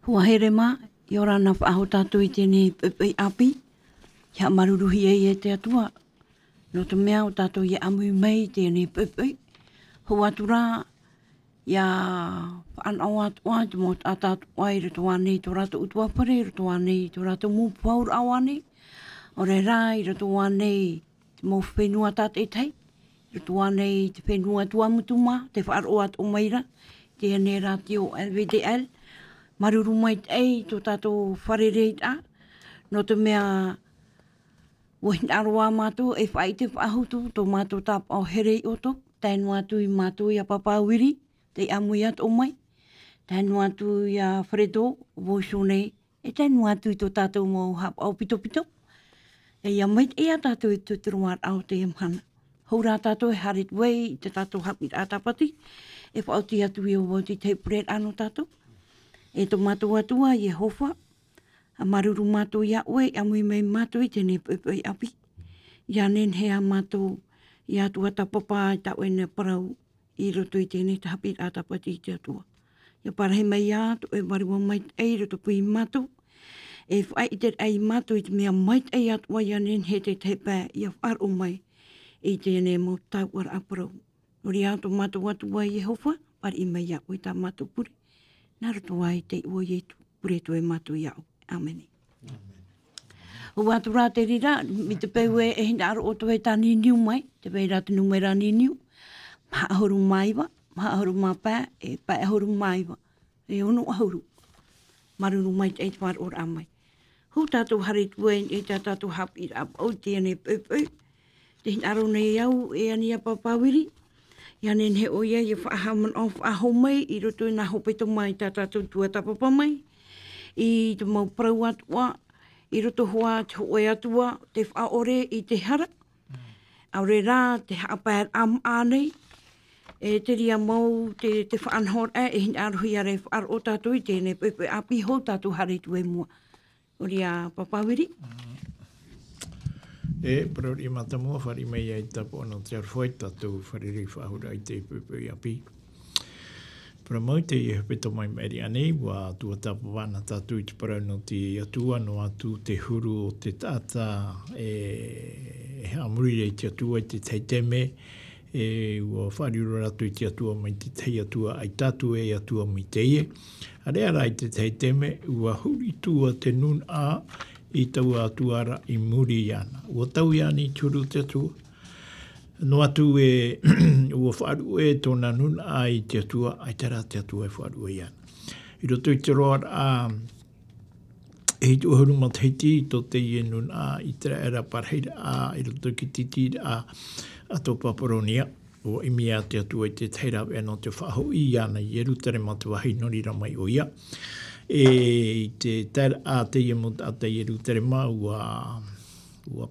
Hua here mā, i ora na whaaho tātou I tēnei pepei api, kia maruruhi e te atua. No te mea o tātou I amui mei tēnei pepei. Hua atura, ia whaanau atua, te mō tātou ai rato anei tō rato utua pare, rato anei tō rato mūpu aur au anei. O re rā I rato anei te mō whenua tātei tei. Rato anei te whenua tua mutuma, te whaaro at o maira, te ane ratio LVDL. Maruru mai ei tō tātou wharereit a, no te mea wahin aroa mātou e whai te whahutu, tō mātou tāp au herei oto, tēnu atu I mātou I a papawiri, te amui at o mai, tēnu atu I a wharedo, voiso nei, e tēnu atu I tō tātou mō hap au pito pito, e ia mait e a tātou I tuturuar au te emhana. Houra tātou e harit wei, te tātou Haapiiraa Sabati, e whauti atu I o wauti te pret ano tātou, e tō mātou atua Yehova, a maruru mātou ia oe, amui mei mātou I tēnei pepei api. Ia nenhea mātou, ia atua tapapa I ta oene parau, I roto I tēnei te Haapiiraa Sabati I te atua. Ia parahe mai ia, tō e mariwa mai ei roto pui mātou, e whai I te ei mātou I te mea mai ei atua ia nenhe te pē, ia wharo mai, I tēnei mō tau ar aparau. Nori a tō mātou atua Yehova, pari I mai ia oe tā mātou puri. Nā roto ai te ua ietu, pure tu e mātou iau. Amen. O atu rā te rira, mi te peu e hinda aro o toi tā niniu mai, te pei rā te numera niniu, mahahoru maiwa, mahahoru mapā, e paehoru maiwa, e ono ahuru. Maruru mai te eit mar or amai. Hu tātou harit uen e tātou Haapiiraa au tēnei pepeu, te hinda aro nei au e ania papawiri, ia nen he o ia, ia whaahaman o whaaho mai, I roto I nā hopeto mai tā tātou tua tapapa mai, I te mau prau atua, I roto hoa te hoe atua, te whaore I te hara, aure rā te haapēr am ānei, e te ria mau te whaanhor e hin arohi are whaaro tātou I tēnei pepe api ho tātou haritu e mua. Ori a papawiri. E parori matamua whari mei ai tapo ana te arwhai tātou whariri whahura I te pepe api. Para mau te I hapeta mai meri anei, wa tua tapo wana tātou I te parau no te atua, no atu te huru o te tata, e amuri rei te atua I te Tahitienne, e ua whariura ratu I te atua mai te tei atua ai tātou e atua mai teie. Are ara I te Tahitienne, ua huri tua te nun a, I tau atuara I muri iana. Ua tau iana I turu te atua. No atu e ua wharu e tōna nuna a I te atua, ai tara te atua e wharu e iana. I roto I te roar a e hitu ahuru matahiti I tō te ie nuna a I tera era parheira a I roto ki titi a tō paparonia. O imi a te atua I te teira e no te whaho I iana I eru tere matawahi nori ramai o ia. E te tera a te ia mo a te eru tere ma ua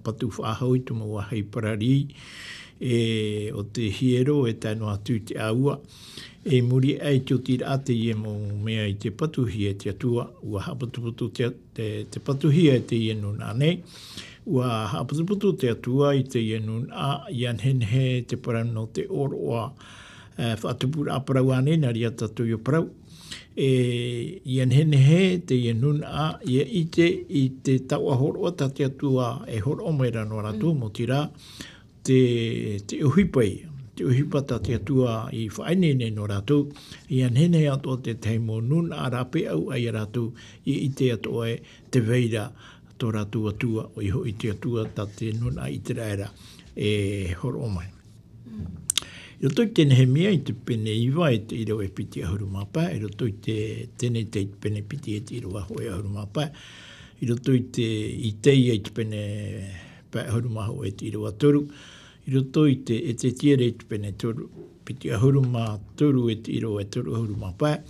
patu whaahau I tuma ua hei parari e o te hiero e taino atu te aua e muri ai te o tira a te ia mo mea I te patuhi e te atua ua hapatuputu te patuhi e te ia nuna nei ua hapatuputu te atua I te ia nuna ian henhe te parau no te oroa whaatupura aparau ane na ria tatu I parau e ian hene he te ia nuna ia I te tau ahoroa ta te atua e horo omera no ratu mo tira te uhipai, te uhipata te atua I whainene no ratu ian hene ato te teimo nuna arape au ai ratu I te ato e te veira to ratu atua o iho I te atua ta te nuna I te raera e horo omai. I roto I te NÉHÉMIE I te pene iwa e te iro e piti ahuru mapa, I roto I te tene te pene piti e te iro aho e ahuru mapa, I roto I te ia I te pene pa ahuru maho e te iro atoru, I roto I te tiere I te pene toru, piti ahuru ma toru e te iro e toru ahuru mapa,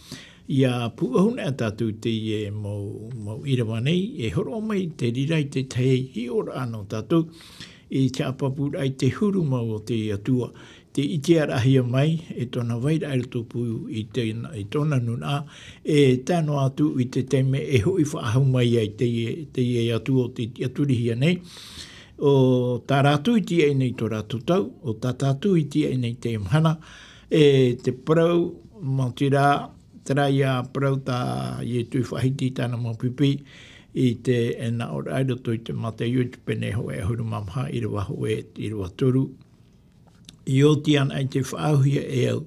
ia pu ahuna tātou te ie mau irawa nei, e horo mai te rira I te tei hi ora ano tātou, e te apapura I te huru mau o te atua, te iti arahia mai, e tōna waira ai tupu I tōna nuna, e tāno atu I te teme e hoi whaahau mai ai te ie atu o te aturihia nei. O tā rātu I tia nei tō rātu tau, o tā tātu I tia nei te mhana, e te parau, mautira, tera ia prauta i tui whahiti tāna mō pipi i te ena o rairo tui te mate iu te pene ho e huru mamha i rewa ho e i rewa turu. I o tian ai te whaauhia e au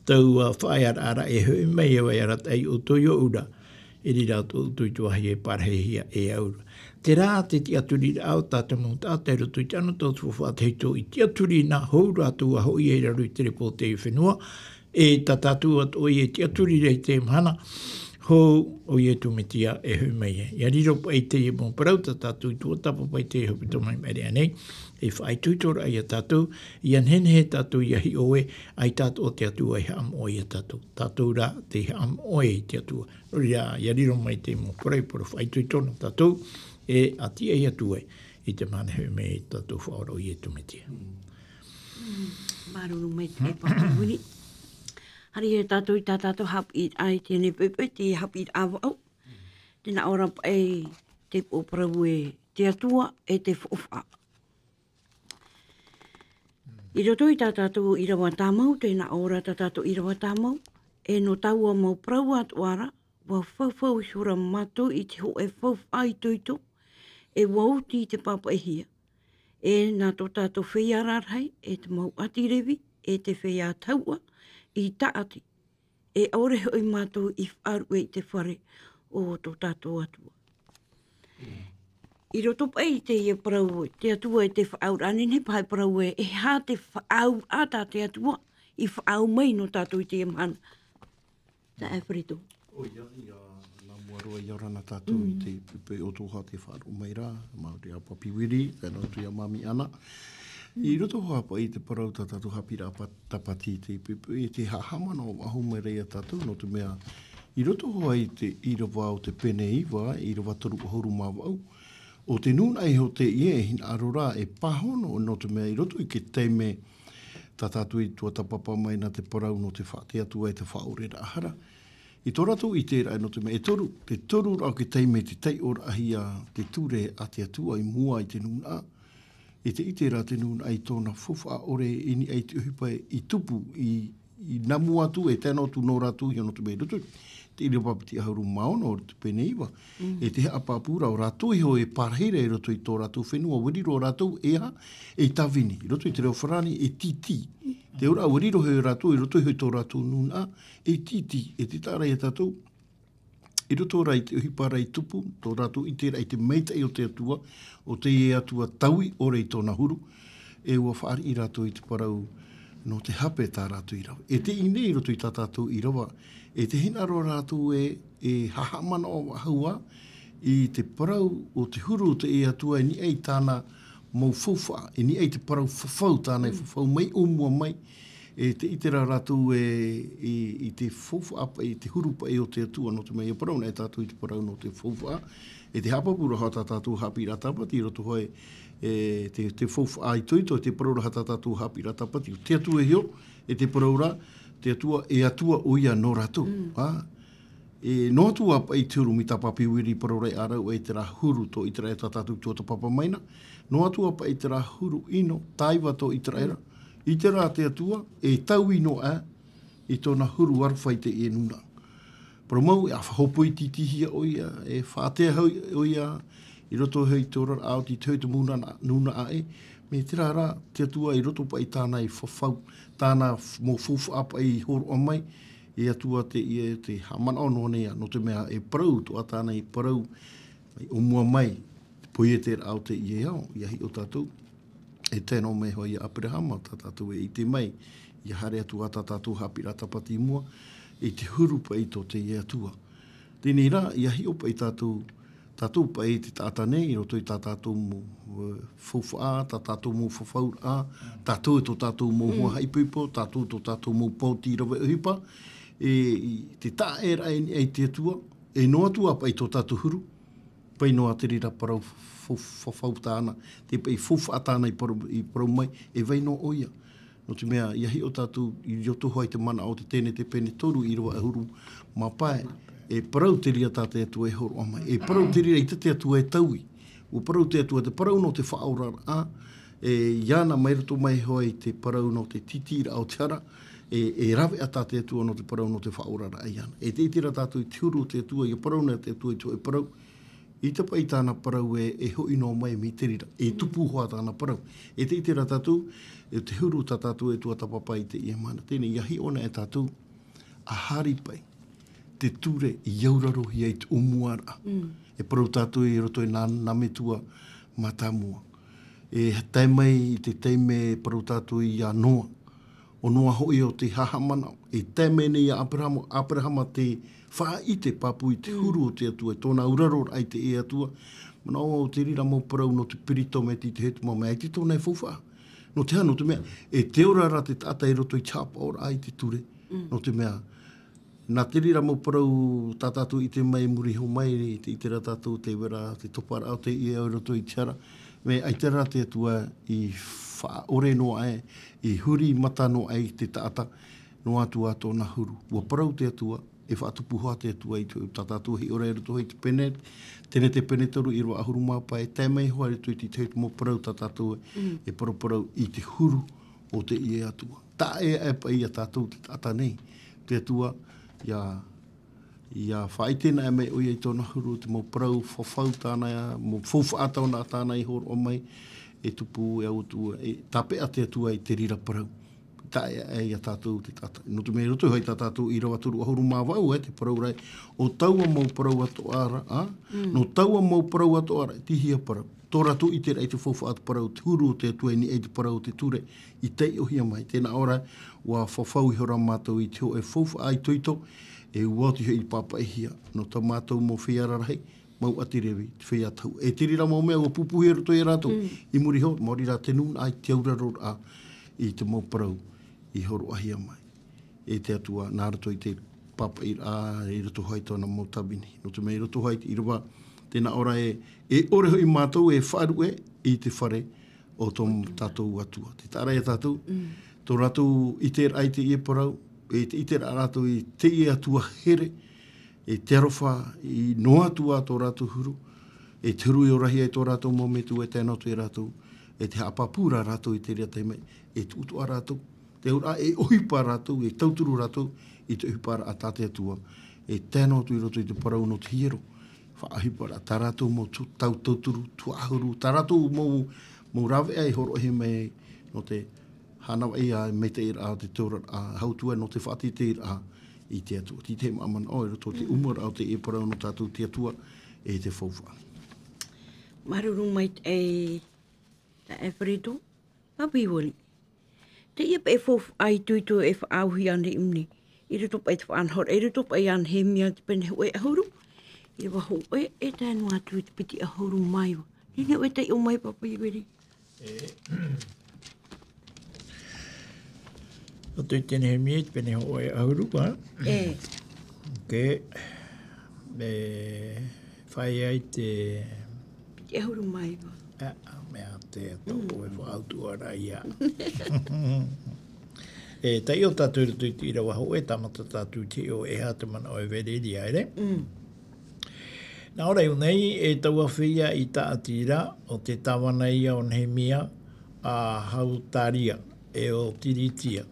tau whaear ara e hui mei au e arat ai o tui o ura i ri rau tui tuahi e parhehia e au. Te rā te ti aturi au tāta mō tātero tui tano tōtu whaateito i ti aturi nā hou rātu a hoi e raru i te repo te whenua e tātātu at oi e ti aturi rei te mhana hou o i e tumitia e hui mei e. Ia riro pai te e mō parau tātātu i tua tapa pai te e hupito mai mere anei e whai tuitora ai a tātou i anhene he tātou i ahi oe ai tātou o te atua i haam oi a tātou. Tātou rā te haam oi i te atua. Ia riro mai te mō parau poro whai tuitora tātou e ati e atua i te manehu me tātou whaoro i e tumitia. Maruru me te pakawini. Hari e tātou i tātou hapi ai tēne pepe, te hapi awau. Tēnā ora e te pōparau e te atua e te whofaa. I roto i tātou i rawa tāmau, tēnā ora tātou i rawa tāmau, e no taua mau prau atuara, wa whauwhau i hura matu i te ho e whauwha i tuito, e wauti te papa e hia. E nā tō tātou whia rārhai, e te mau atirewi, e te whia taua, i taati. E aure hoi mātou i wharu e te whare o tō tātou atua. I roto pai te ia parau te atua e te whaur anine pai parau e hā te whaur ata te atua i whaur mai no tātou i te mana. Tā e parito. O ia, nā muaroa i arana tātou i te pipe o tōha te wharu mai rā, Māori a papiwiri, tēnā tu ia mami ana. I roto hoa pa i te parau tātou Haapiiraa Sabati te pipe, i te hahamana o ahu mai reia tātou, no te mea, i roto hoa i te irawa o te pene iwa, i rawa toru horu mawau, o te nuna i ho te ie, hina arora e pahono, no te mea, i roto i ke teime tātou i tua tapapa mai na te parau no te whaatea tua e te whaorera ahara. I tō ratu i tērā no te mea, te toru rau ke teime te tei ora ahia te ture a te atua i mua i te nuna. E te itera te nuna ai tōna whuwha ore ini ai te uhipa i tupu i namu atu e tēnā tu no ratu i no te mea rutu. Te iri papiti ahauru maono o te pene iwa. E te hea pāpura o ratu i ho e parheire i roto i tō ratu whenua. Wiriro ratu e ha e tawini. I roto i te reo wharani e titi. Te ora wiriro hei ratu i roto i hoi tō ratu nuna e titi. E te tāra e tātou. I roto ora i te uhipara i tupu, tō ratu i tērā i te meitai o te atua, o te e atua taui ore i tōna huru, e ua whaari i rato i te parau no te hape tā ratu i rawa. E te ine i roto i tā tātou i rawa, e te hinaro ratu e hahamana o haua, i te parau o te huru o te e atua, e ni ei tāna mau fauwha, e ni ei te parau whawhau tāna e whawhau mai o mua mai, e te itera ratu i te whawha apa, i te huru pa e o te atua no te mea parau, nei tātou i te parau no te whawha, e te hapapura hata tātou Haapiiraa Sabati, i roto hoi te whawha ai toito, te paraura hata tātou Haapiiraa Sabati, te atua hio, e te paraura, te atua e atua oia no ratu. E no atua apa i te uru mi tā papiwiri paraura i arau e te rā huru to i te rai tātou tō ta papa maina, no atua apa i te rā huru ino, taiwa to i te raira, i te rā te atua, e tau ino i tōna huru arwhai te e nuna. Pero mau, a whahopo i titihia oia, e whaatea oia, i roto hei tōra au ti te nuna ae, me te rā te atua i roto pa i tāna i whawhau, tāna mō whawha apa i horo o mai, e atua te hamana ono nea, no te mea e parau, to a tāna i parau, o mua mai, poi e te rā te i e au, i ahi o tātou. E tēnā me hoi a Abrahama, tā tātou e i te mai, i hare atua tā tātou Haapiiraa Sabati mua, i te huru pa i tō te i atua. Tēnei rā, i ahi o pa i tātou pa i te tātane, i roto i tā tātou mō whawha, tā tātou mō whawhaura, tātou e tō tātou mō hoa haipipo, tātou tō tātou mō pauti rawa uhipa, e te tā e rai ai te atua, e no atua pa i tō tātou huru, pa i no aterira parau whawhau tāna, te pa i whawha tāna i parau mai, e vai no oia. No te mea, iahi o tātou, i roto hoi te mana o te tēne te pene toru, i roa e huru mapae, e parau te ria tā te atua e horo amai, e parau te ria i te atua e taui, o parau te atua, te parau no te whaorara a, e iana mai rato mai hoi te parau no te titira o te ara, e rawe a tā te atua no te parau no te whaorara ai ana. E te itira tātou i tiuru te atua i a parau na te atua i tō e parau. I te pai tāna parau e hoi no mai mi te rira. E tupu hoa tāna parau. E te itira tātou, e te huru tā tātou e tua tapapai te ia mana. Tēnei iahi ona e tātou a hari pai. Te ture i auraro hi ai te umuara. E parau tātou i roto i nā metua matamua. E tai mai i te teime parau tātou i a noa. O noa hoi o te hahamana. E tai mai nei a Abrahama te wha i te papu i te huru o te atua. Tōna uraro ai te e atua. Mana o te rira mō parau no te pirito me te hetu mō mea. Te tōna e fōwha. No te hano te mea. E te orara te tata i roto i chapa ora ai te ture. No te mea. Nā te rira mō parau tātātou i te mai muri ho mai, i te itera tātou te wera, te topara au te ia o roto i tiara. Me ai tera te atua i wha ore noa e, i huri mata noa e te tāta no atua tōna huru. Ua parau te atua, e whaatupuha te atua i tātātou hi ore roto i te pene, tēne te pene toru i roa ahuru māpa e tēmei hoa roto i te teitu mō parau tātātou e parau i te huru o te ia atua. Tā e pa ia tātou te tāta nei, te atua ia whaitena e mei oi i tōna huru te mō parau whawhau tāna mō whawhaatau nā tāna i horo o mai e tupu e autua e tape a te atua i te rira parau. Tā e ia tātou te tata. No te mei roto hoi tā tātou i rawa turu ahuru māwau te parau rai. O taua mō parau ato ara, no taua mō parau ato ara, tihia parau. Tō ratu i te rei te whawhaatu parau, te huru o te atua ni e te parau te ture i tei ohia mai. Tēnā ora, wa whawhau i hora mātou i te ho e whawha ai tuito, e uati hei papa e hia. No ta mātou mō whiararahi, mau ati rewi, te whiatau. E tirira mō mea, o pupuhi roto i rato, i muri hau, mori rā te nūna ai te auraro a i te mō parau i horo ahia mai. E te atua, nā rato i te papa i rato hai tōna mō tabini. No te mei rato hai i rawa, tēnā ora e ore hoi mātou e wharu i te whare o tō tātou atua. Te tāra e tātou, tō ratou i te ai te ie parau, e te ite rato i te ie atua here, e te arofa i no atua tō rato huru, e te huru i orahi ai tō rato mometu e tēnā tō i rato, e te hapapura rato i te rea teime, e te utua rato, te ura e ohipa rato, e tauturu rato, i te ohipara a tate atua, e tēnā tō i roto i te parau no te hiero, whaahipara, tā rato mō tauturu, tuahuru, tā rato mō rawe ai horo he mei, no te hanawa ia me te ira te tōra a hautua no te whaati te ira i te atua. Ti te maman o e roto te umura o te e parau no tātou te atua e te whauwha. Maruru mai e ta e whareto, papi wali. Te ia pa e whauwha ai tuito e whaauhi ane imni. I roto pa e te whaanhor, i roto pa e NÉHÉMIE te pene hoe ahuru. I rewa ho e tēnu atu i te piti ahuru mai wa. Nene oe te o mai papi wali. O te NÉHÉMIE te pene hoe ahuru wa. Whai ai te... Piti ahuru mai wa. Mea te ato e whaautu ara ia. Tai o tātou rutu i rawa ho e tamata tātou te o e hata mana o e vereri aere. Nā ora iu nei e taua whia i Tahitiera o te tawana ia o NÉHÉMIE a hautaria e o tiritia.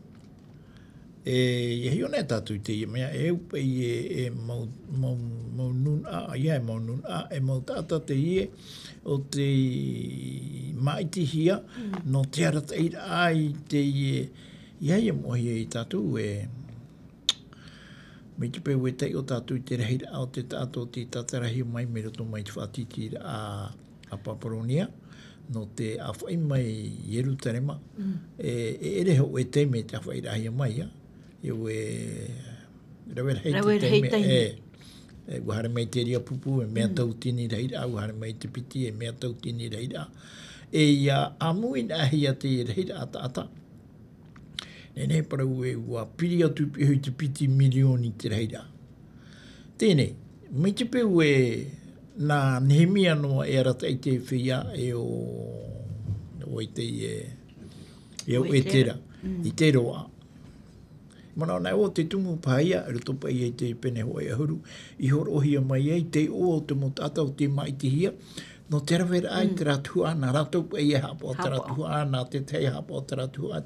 Ia hiona e tātou te ia mea e upa i e mau nun a, ia e mau nun a, e mau tāta te ie o te maitihia no te arata ai te ie. Ia ia mohi e tātou e me te peu e tei o tātou te reheira o te tātou te tatarahi mai me roto mai te whaatitira a Paparonia no te awhai mai Yerutarema e reho e te me te awhai rahia mai eu e rawera hei te e wahare mai te ria pupu e mea tau tini reheira wahare mai te piti e mea tau tini reheira e ia amuin ahia te reheira ata Nene parau e ua piri atu hui te piti milioni te reira. Tēnei, mai te peu e nā NÉHÉMIE noa e arata i te whia e o i te e o e tera, i te roa. Mana nai o te tumu paia, e roto pai e te pene hoa e ahuru, i horo ohia mai e te o te motata o te maitihia, no te rawera ai te ratua, nā ratou e hapo te ratua, nā te tei hapo te ratua,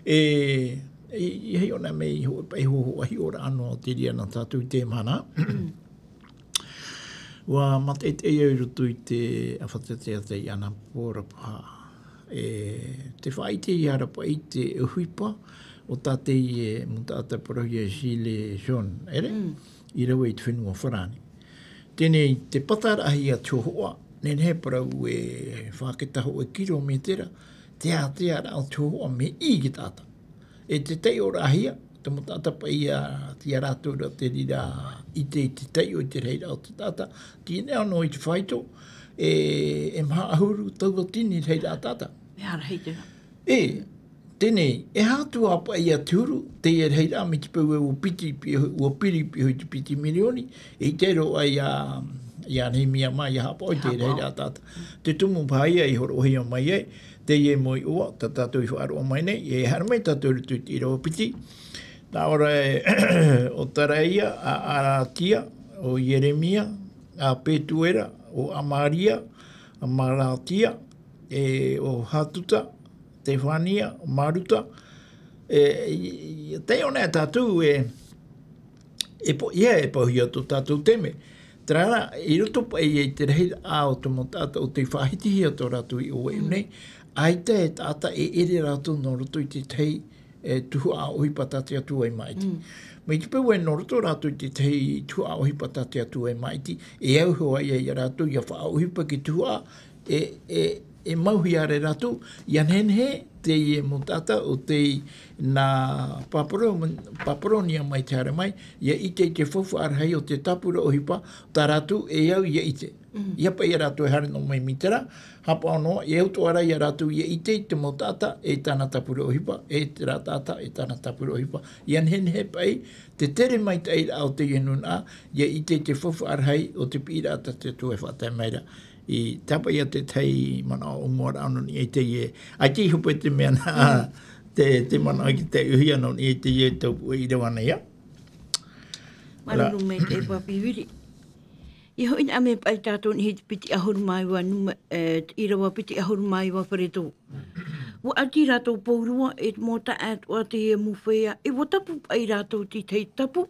hei ona mei pai ho ahi ora ano te ria na tātou te mana. Wa mate te iau rutu i te awhatatea te ana pōra paha. Te whai te iara pa i te uhuipa o tate i e mutata parohia Sile John, ere? I rawa i te whenua wharani. Tēnei te patarahi a tōhoa, nen he parau e whaketaho e kilometera, te rao tōhoa me i ki tāta. E te tei o rahia, te mutata pa i a tia rātura te rira i te tei o te reira o te tata, ti nea no i te whaito, e maha ahuru tau tini reira a tata. Me hara hei tēnā. Tēnei, e hātua apa i a tūru, te e reira me te pau e ua piri pi te piti milioni, e te ro ai a NÉHÉMIE mai a hapa o te reira a tata. Te tumu pāia i horo hia mai e, te e moi ua, ta tātou i whaaroa mai nei, e haramai tātou rutu i rawa piti. Nā ora o Taraia, a Aratia, o Jeremia, a Petuera, o Amaria, a Maratia, o Hatuta, te Whania, o Maruta. Te ona tātou e pohia tō tātou teme. Trara, i roto pa i te rehi a o te motata o te whahitihi a tō rātou i oe nei, aita e tāta e ere rātou no roto i te tei tuhu a ohi patati atu ai maiti. Mai te pau e no roto rātou i te tei tuhu a ohi patati atu ai maiti, e au hoa i a rātou i a wha ohi pa ki tuhu a e mauhi are rātou, i anhenhe te i e motata o te nā paparonia mai te hara mai, ia ite te whawha arhei o te tapura ohi pa, tā rātou e au ia ite. Ia pa ia rātou e hare no mai mitera, hapa anoa, e au toara ia rātou ia ite te motata e tāna tapura ohi pa, e te rātata e tāna tapura ohi pa. Ia anhenhe pai, te tere mai te eira au te yenuna, ia ite te whawha arhei o te pirata te tue whatai meira. I tapa ia te tei mana o ngora anu ni e te ie. Ai te hupo te mea na te mana ki te uhi anu ni e te ie taupu i rewana ia. Maruru me te papiwiri. I hoi na ame pai tātou ni hiti piti ahuru mai wa i rawa piti ahuru mai wa pareto. Wa ati rātou paurua e mō ta atua te e muwhea. E wa tapu pai rātou ti tei tapu.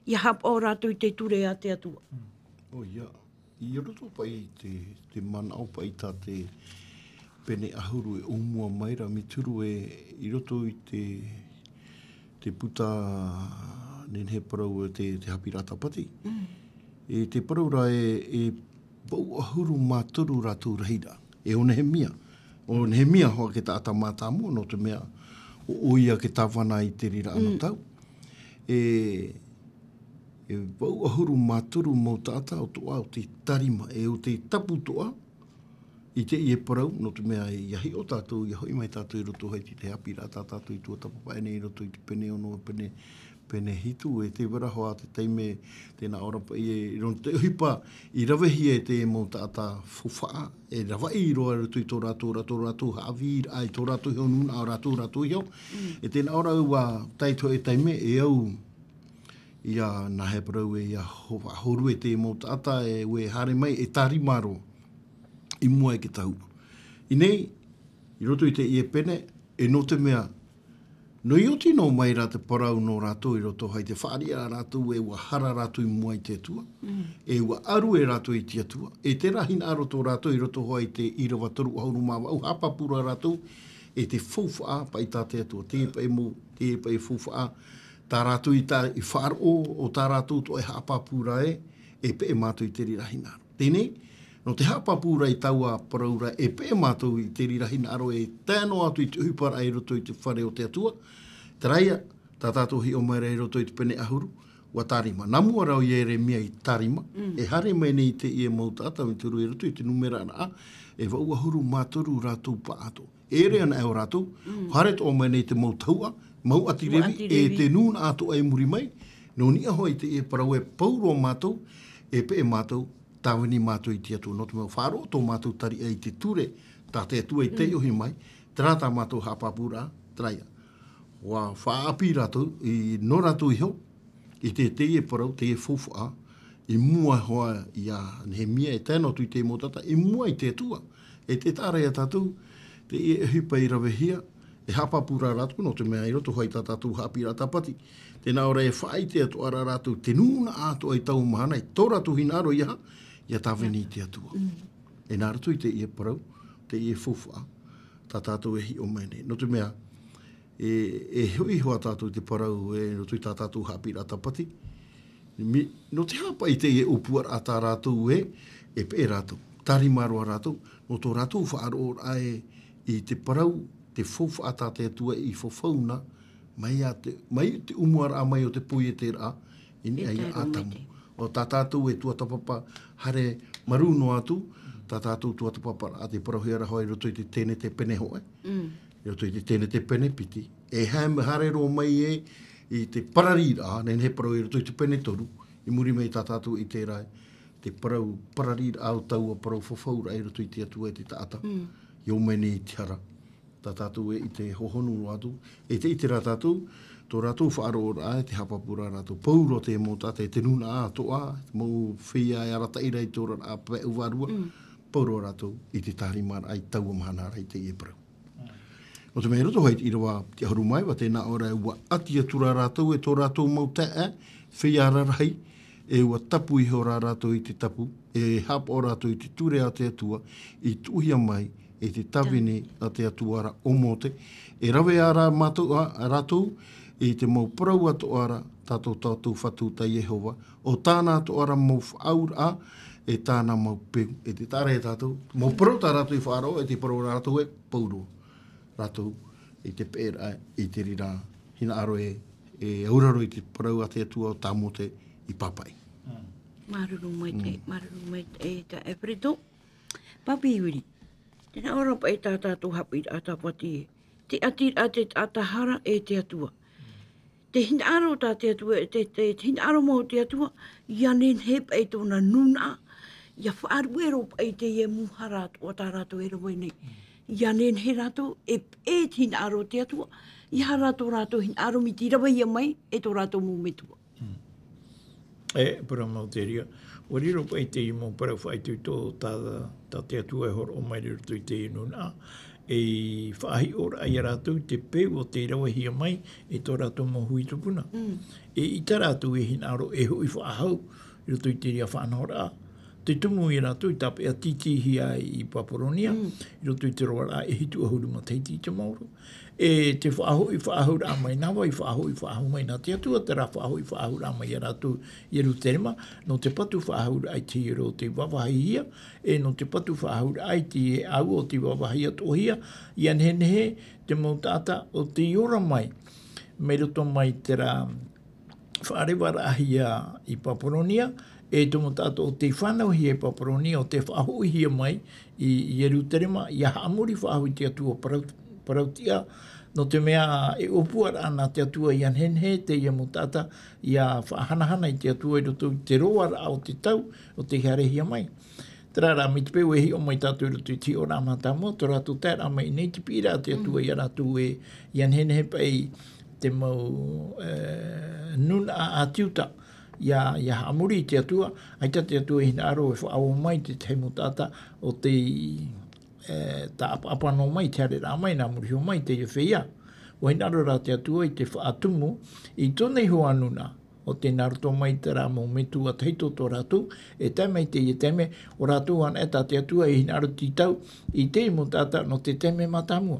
I hapa o rātou i te ture a te atua. Ia. I roto pai te manao pai tā te pene ahuru e umua maira mi turu i roto i te puta nenhe parau te Haapiiraa Sabati. E te paraura e bau ahuru māturu rātou reira. E o NÉHÉMIE. O NÉHÉMIE hoa ke tā ata mātā mua no te mea o oia ke tāwana i te rira ana tau. E bau ahuru māturu mō tāta o toa o te tarima, e o te tapu toa, i te ie parau, no te mea e iahi o tātou, i hoi mai tātou i roto hei te Haapiiraa tātou i tua tapu paene, i roto i te pene ono, pene hitu, e te warahoa te teime, tēnā ora pa i rono te uhipa, i rawehi e te mō tāta fufaa, e rawai i roa roto i tō rātou Haapiiraa, ai tō rātou heo nuna, au rātou heo, e tēnā ora ua taito e teime, e au, ia nā he parau e ia horu e te mō tāta e ue hare mai e tarimaro i mua e ke tau. I nei, i roto i te ie pene, e no te mea, no i oti no mai rā te parau no rātou i roto hai te whaaria rātou e ua hara rātou i mua i te atua, e ua aru e rātou i te atua, e te rahina aroto rātou i roto hai te irawataru hauru māwa, au hapapura rātou, e te fōwha pa i tā te atua, te pa e mō, te pa e fōwha tā rātou i whaaro o tā rātou to e hapapura e pe e mātou i te rirahina. Tēnei, no te hapapura i taua paraura e pe e mātou i te rirahina aro e tēno atu i te uhipara e roto i te whare o te atua. Te raia, tā tātou hi o maira e roto i te pene ahuru, wa tarima. Namua rau i Jeremia i tarima, e hare mai nei te ie mau tātou i turu e roto i te numera ana e wau ahuru mātoru rātou pa ato. E rea na eo rātou, hare to o mai nei te mau taua, mau atirevi, e te nūna ato ai muri mai, no nia hoi te e parau e pauro mātou, e pe e mātou, tāwini mātou i te atu. No te mau whāro, tō mātou tari ai te ture, tā te atua i te ohi mai, trātā mātou hapapura, traia. Wa whaapi rātou, i no rātou iho, i te e parau, te e fōwha, i mua hoa i a NÉHÉMIE, e tēnā tu i te motata, i mua i te atua, e te tārai a tātou, te e hipa i rawehia, e hapapura rātou, no te mea i roto hai tātātou Haapiiraa Sabati. Tēnā ora e whaai te atu ara rātou, te nūna ātou ai tau mahana, e tō rātou hina aro ia tāwheni te atua. E nā rātou i te ia parau, te ia fōwha, tātātou e hi o mene. No te mea, e hui hoa tātou te parau, no tui tātātou Haapiiraa Sabati. No te hapa i te ia upuar a tā rātou e pe rātou. Tari maroa rātou, no tō rātou whaaro ai i te parau, te fōwha a tā te atua i fōwhauna, mai te umuara a mai o te pui e te rā, ini ai a tamu. O tā tātou e tua tapapa hare maruno atu, tā tātou tua tapapa a te parauhiara hoi roto i te tēne te pene hoe. Roto i te tēne te pene piti. E hare ro mai i te pararira, nen he parau i roto i te pene toru, i muri mei tā tātou i te rai, te parau pararira au tau a parau whawhaura i roto i te atua e te taata. Iau meni i te hara. Tā tātou e i te hohonu atu. E te i te rā tātou, tō rātou whaaro ora e te hapapura rātou. Pauro te mō tātou e te nuna a toa, mō whia e arata i rei tōra a pē uwarua. Pauro rātou i te tārimara ai tau amahana rei te ieparau. No te mea roto hai i rawa te haru mai, wa tēnā ora e ua atia tura rātou e tō rātou mau te whia ararai, e ua tapu i ho rā rātou i te tapu, e hapa o rātou i te ture a te atua, i tuhia mai, e te tawini a te atuara o mote. E rawe ara rātou i te mau parau atu ara tātou whatu ta Yehova. O tāna atu ara mau whaura e tāna mau peu. E te tāre tātou. Mau parau tā rātou i whaaro e te parau rātou e pauro. Rātou i te pēra i te rira. Hina aro e auraro i te parau a te atua o tā mote i papai. Maruru mai te e ta e preto. Papi wiri. Tēnā ora pa e tātātou Haapiiraa Sabati. Te atir a te atahara e te atua. Te hina aro tā te atua, te hina aro mō te atua, ia nen he pa e tōna nuna, ia whaaruero pa e te e muhara o tā rātou e rawe nei. Ia nen he rātou e hina aro te atua, ia rātou hina aro mi tirawa ia mai e tō rātou mō metua. Pura mau te ria. O riro pa i te i mō para whaitu tō tā te atua e horo o mai riro tui te inuna. E whaahi ora ai rātou te peu o te rawa hia mai e tō rātou mō hui tupuna. E i tā rātou e hina aro e hui whaahau riro tui te ria whanahora. Te tumu i rātou i tāpe a titi hia i Paporonia. Riro tui te roa e hitu ahuru ma teiti te mauro. E te whaahau rā mai nawa i whaahau mai nā te atua te rā whaahau rā mai a rātou i Ruterema, no te patu whaahau rā i te iro te wawahia, e no te patu whaahau rā i te au o te wawahia tohia, i anhenehe te mautata o te iora mai, me roto mai te rā whaarewara ahia i Paporonia, e te mautata o te whanau hia i Paporonia, o te whaahau hia mai i Ruterema, i haamuri whaahau i te atua parautia, no te mea e opuar ana te atua i anhenhe te ia mutata i a whahanahana i te atua i roto te roara o te tau o te harehia mai. Tera rā mi te peu e hi o mai tātou i roto i ti o rā mata mo, tō rātou tēra mai nei te pira te atua i a rātou i anhenhe pai te mau nuna a tiuta ia haamuri te atua, aita te atua i hina aro e whaau mai te te mutata o te ta apa no mai te are rā mai nā muri ho mai te e whia. O hina aro rā te atua i te whaatumu i tōnei ho anuna o te naruto mai te rā mō metu a teito tō rātou e teme te i teme o rātou an e tā te atua i hina aro titau i te mo tāta no te teme matamua.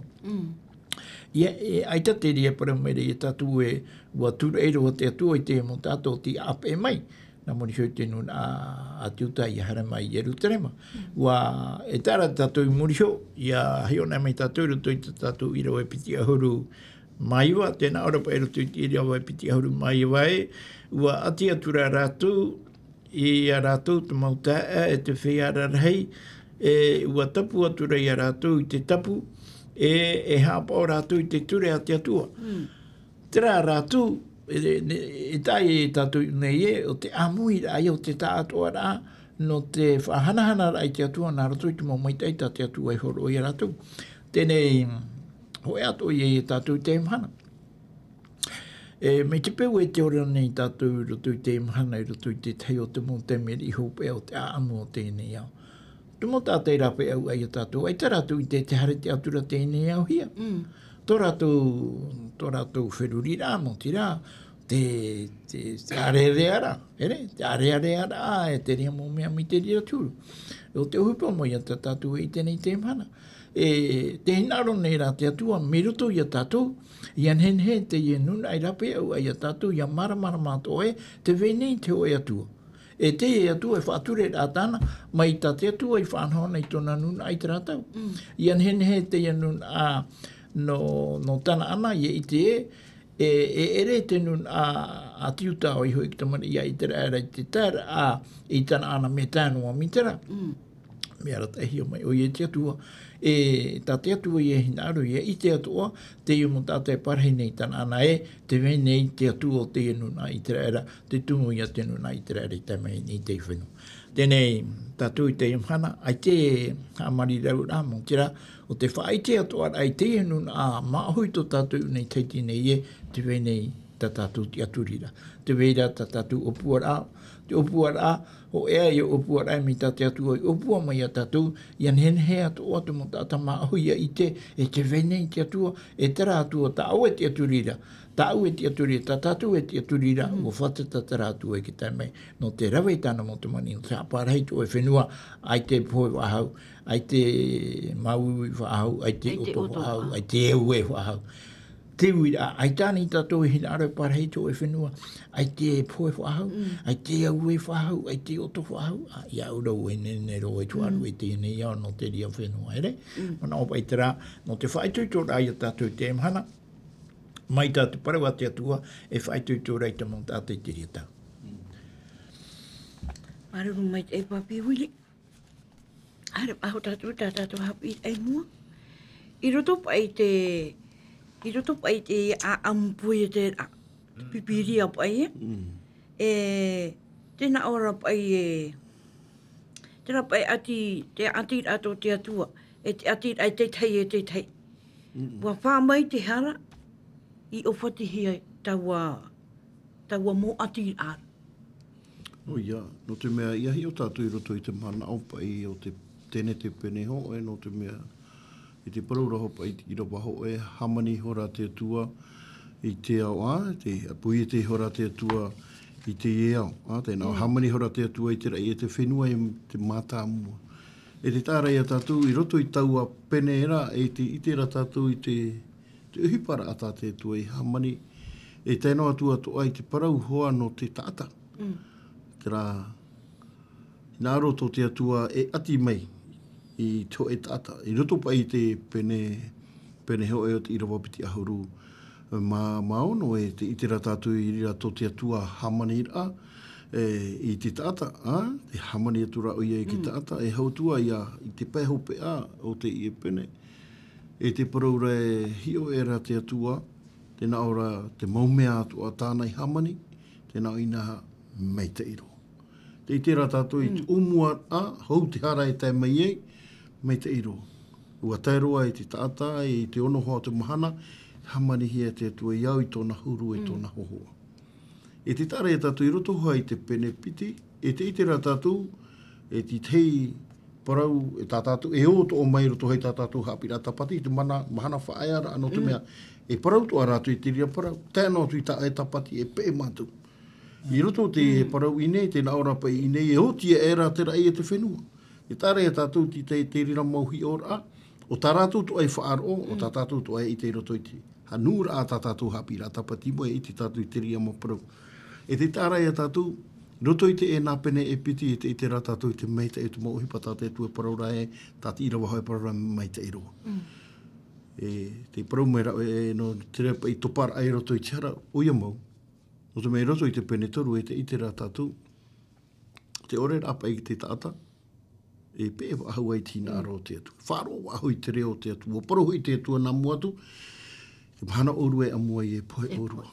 Aita te ria para mere i tātou e ua tura eiro o te atua i te mo tātou ti ap e mai. Nā mori hoi te nun a tiuta i hara mai i Ruterema. Wa e tāra tātou i mori ho, ia hiona mai tātou roto i tātou i rau e piti ahuru maiwa, tēnā ora pa e roto i rau e piti ahuru maiwa e, ua ati atura rātou, i a rātou te mautaa e te whiara rei, ua tapu atura i a rātou i te tapu, e hapa o rātou i te ture a te atua. Tērā rātou, e tai e tātou nei e, o te amui rai o te tātoa rā, no te whahanahana rai te atua nā rato i te mau maitai tā te atua e horo i a rātou. Tēnei, hoi ato i e tātou te imhana. Me te peu e te ora nei tātou rato i te imhana, i rato i te tei o te mō te meri i hope o te aamu o tēnei au. Te mō tātei rape au ai a tātou, ai tā rato i te hare te atura tēnei au hia. tō rātou wherurira, mo tira, te areareara, te areareara e te rea mō mea mi te rea tūru. O te uhupa mo ia ta tātou i tēnei te mana. Te hinaro nei rā te atua, me roto ia tātou, ia nhenhe te ia nuna ai rape au ai a tātou, ia maramara mātou e, te venei te oe atua. E te e atua e whāture rā tāna, mai tā te atua i whanhona i tōna nuna ai te rātau. Ia nhenhe te ia nuna no tāna ana, ia i te e ere te nun a tiuta o i hoi ki tamana ia i te rāra i te tāra i tāna ana me tānu a mitera. Me ara tahi o mai o i te atua. Tā te atua i e hinaru i te atua, te iu mo tātai parhe nei tāna ana te venei te atua o te nuna i te rāra, te tumu i a te nuna i te rāra i te mai ni te whenu. Tēnei tātou i te imhana, ai te hamari rau rā mo tira, o te whaai te atua ai te nuna maahui to tātou nei teiti nei te venei tā tātou ti aturira. Te veira tā tātou opua rā, te opua rā, o ea i opua rā mi tā te atua i opua mai a tātou, i anhenhe atua te mo tāta maahui i te, e te venei te atua, e tera atua, tā au e te aturira, tā au e te aturira, tā tātou e te aturira, o whatata tera atua e ki tai mai, no te rawe tāna mo te mani, no te aparei to e whenua, ai te poe wahau, ai te maui wahau, ai te oto wahau, ai te eue wahau. Te uira, ai tāni tātou e hinaro e parhei tō e whenua, ai te poe whahau, ai te au e whahau, ai te oto whahau, ia urau e nene ro e tuaru e te nei au no te ria whenua, ere? Mana o pai te rā, no te whaitui tō rai a tātou te mhana, mai tātou parau a te atua, e whaitui tō rai te mong tātou te ria tau. Maruru mai te papi wili. Hare paho tātou hapi ai mua. I roto pai te a ampui te pipiria pai tēnā ora pai tēnā pai te ati ato te atua, e te ati ai te tai. Wa wha mai te hara, i o whatihi ai taua mō ati ara. O ia, no te mea iahi o tātou i roto i te mana au pai o te tēne te pene ho, no te mea i te paraura hopa i rawa ho e hamani hora te atua i te au te apui te hora te atua i te eau. Tēnā hamani hora te atua i te rai e te whenua i te mātā mua. E te tārai a tātou i roto i taua pene era e te itera tātou i te uhipara a tā te atua i hamani. E tēnā atua toa i te parau hoa no te tāta. Tērā, nā roto te atua e ati mai i tō e tāta. I roto pa i te pene heo e o te irawapiti ahuru maono e te itera tātou i rira tō te atua hamani ra i te tāta. Te hamani atura o ia i ki tāta. E hautua ia i te peho pea o te i e pene. E te paraura e hio e ra te atua. Tēnā ora te maumea atua tānai hamani. Tēnā ina mei te iro. Te itera tātou i te umua hau te hara e tai mai ei. Mai te iro. Ua tairoa i te tāta, i te ono hoa te mahana, hamani hia te atua iau i tōna huru e tōna hohoa. E te tāra e tātou i roto hoa i te pene piti, e te itera tātou, e te tei parau, e tā tātou, e o to o mai roto hei tā tātou Haapiiraa Sabati, i te mahana whaaiara anō te mea, e parau to a rātou i te ria parau, tēnā tu i tā e tapati, e pē mātou. I roto te parau inei, te naora pai inei, e hotia e rā te rai e te whenua. E tāre e tātou ti te rira mauhi ora, o tā rātou to ai whaaro, o tā tātou to ai i te roto i te hanura a tā tātou Haapiiraa Sabati, mo e i te tātou i te ria maparau. E te tāre e tātou, roto i te e nā pene e piti, e te rā tātou i te meita e tu mauhi pa tā te tua paraura e, tā te irawa hoi paraura meita e roa. E te parau mai rao e no te repa i topara ai roto i te hara, o ia mau. No te mei roto i te pene toru e te i te rā tātou, te ore rapa i te tāta, e pe ahau ai tina aro te atu. Wharo ahau i te reo te atu. O parohu i te atua nā muatu, e mahana oru e amua i e poe orua.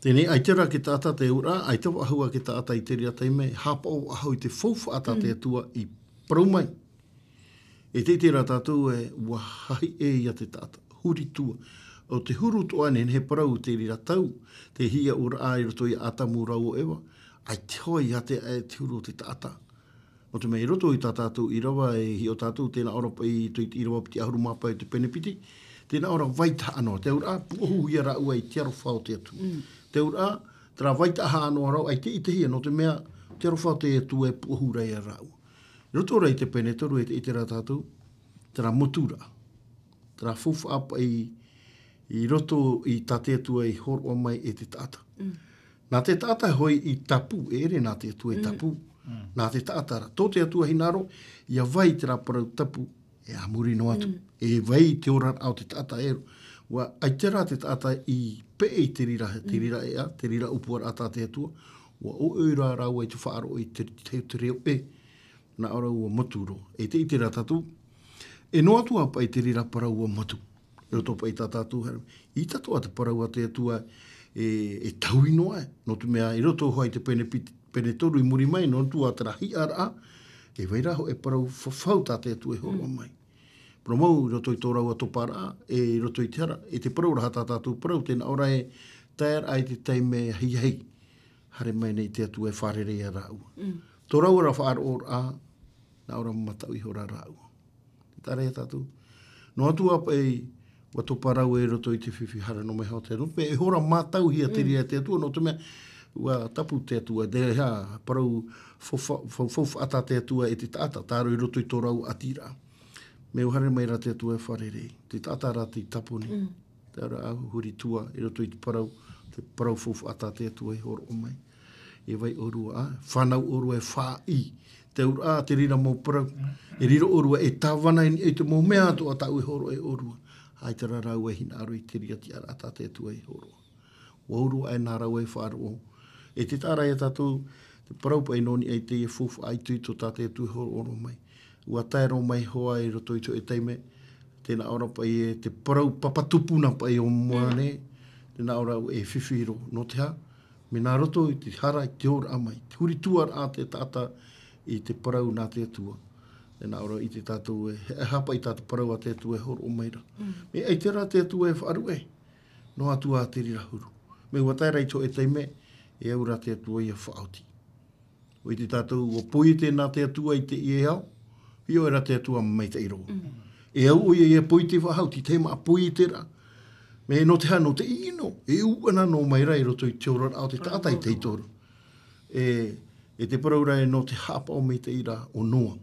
Tēnei, ai te rā ke tāta te ura, ai te ahua ke tāta i te rea teime, hapa o ahau i te whauwha ata te atua i parau mai. E te rā tātou e wahai e ia te tāta, huri tua. O te huru toa nen he parau te rira tau, te hia ura ai roto i atamu rau o ewa, ai te hoi ia te huru o te tāta. O te mei roto i tā tātou i rawa e hi o tātou tēnā oropa i tui i rawa piti ahuru māpai te penepiti, tēnā ora waita anō, te ura puhu ia ra ua i te aro whao te atu. Te ura, tera waita ha anō rau, ai te hia no te mea, te aro whao te atu e puhu rei a rau. Roto rei te pene toru e te itera tātou, tera motura, tera fufu apa i roto i tate atu e horo mai e te tata. Nā te tata hoi i tapu, ere nā te atu e tapu, nā te tātara. Tō te atu hinaro, ia vai te raparau tapu, e amuri no atu. E vai te ora au te tata ero. Wa ai te rā te tata i pe i te rira ea, te rira upuara ata te atua. Wa o eura rau e te whaaro i te reo e. Nā ora ua maturo. E te i te rā tatu. E no atua pa i te rira parau ua matu. E roto pa i tā tātou haru. I tatua te parau a te atua e tau inoa e. No tu mea i roto hoi te pene toru i muri mai, no tu a tera hi ara, e vai raho e parau whawhau tā te atu e horo mai. Pero mau, roto i tōrau a topara, e roto i te ara, e te parau raha tā tātou parau, tēnā ora e taer ai te teime hei, hare mai nei te atu e wharere a rāua. Tōrau ara whaaro or a, nā ora matau i hora rāua. Tare e tātou. No atu apa e, wa toparau e roto i te whiwhi hara no mai hao te anu, e hora matau hia te ria te atua, no te mea, ua tapu te atua, de hea, parau fofa ata te atua e te taata, tāro i roto i tōrau atira. Me uhare mai ra te atua e wharerei, te taata ra te tapuni, te ara ahu huri tua, i roto i te parau fofa ata te atua e horo o mai. E vai orua, whanau orua e whai, te ura, te rira mō parau, e rira orua e tāwana e te mō mea ato a tau e horo e orua. Ai te rarau e hina aru i te ria ti ara ata te atua e horo. Wa orua e nā rau e wharo. E te tāra e tātou, te paraupa e noni e te e fufu ai tui tō tāte e tui horo oro mai. Ua taero mai hoa e roto i tō e teime, tēnā ora pa e te parau papatupuna pa e o moane, tēnā ora e whiwhiro no te ha, me nā roto i te hara i te ora amai, te huri tuar a te tata i te parau nā te atua. Tēnā ora i te tātou e hapa i tātou parau a te atua e horo o maira. Me ei te rā te atua e wharu e, no atua a te rirahuru. Me ua taera i tō e teime, e aura te atua i a whaoti. O i te tātou, o poi tēnā te atua i te i e au, i o era te atua mai te iro. E au o i e poi te whahau, ti te maa poi te ra. Me no te hano te ino, e uana no mai rai roto i te ora au te tātai te itoro. E te paraura e no te hapa o mei te ira o noa.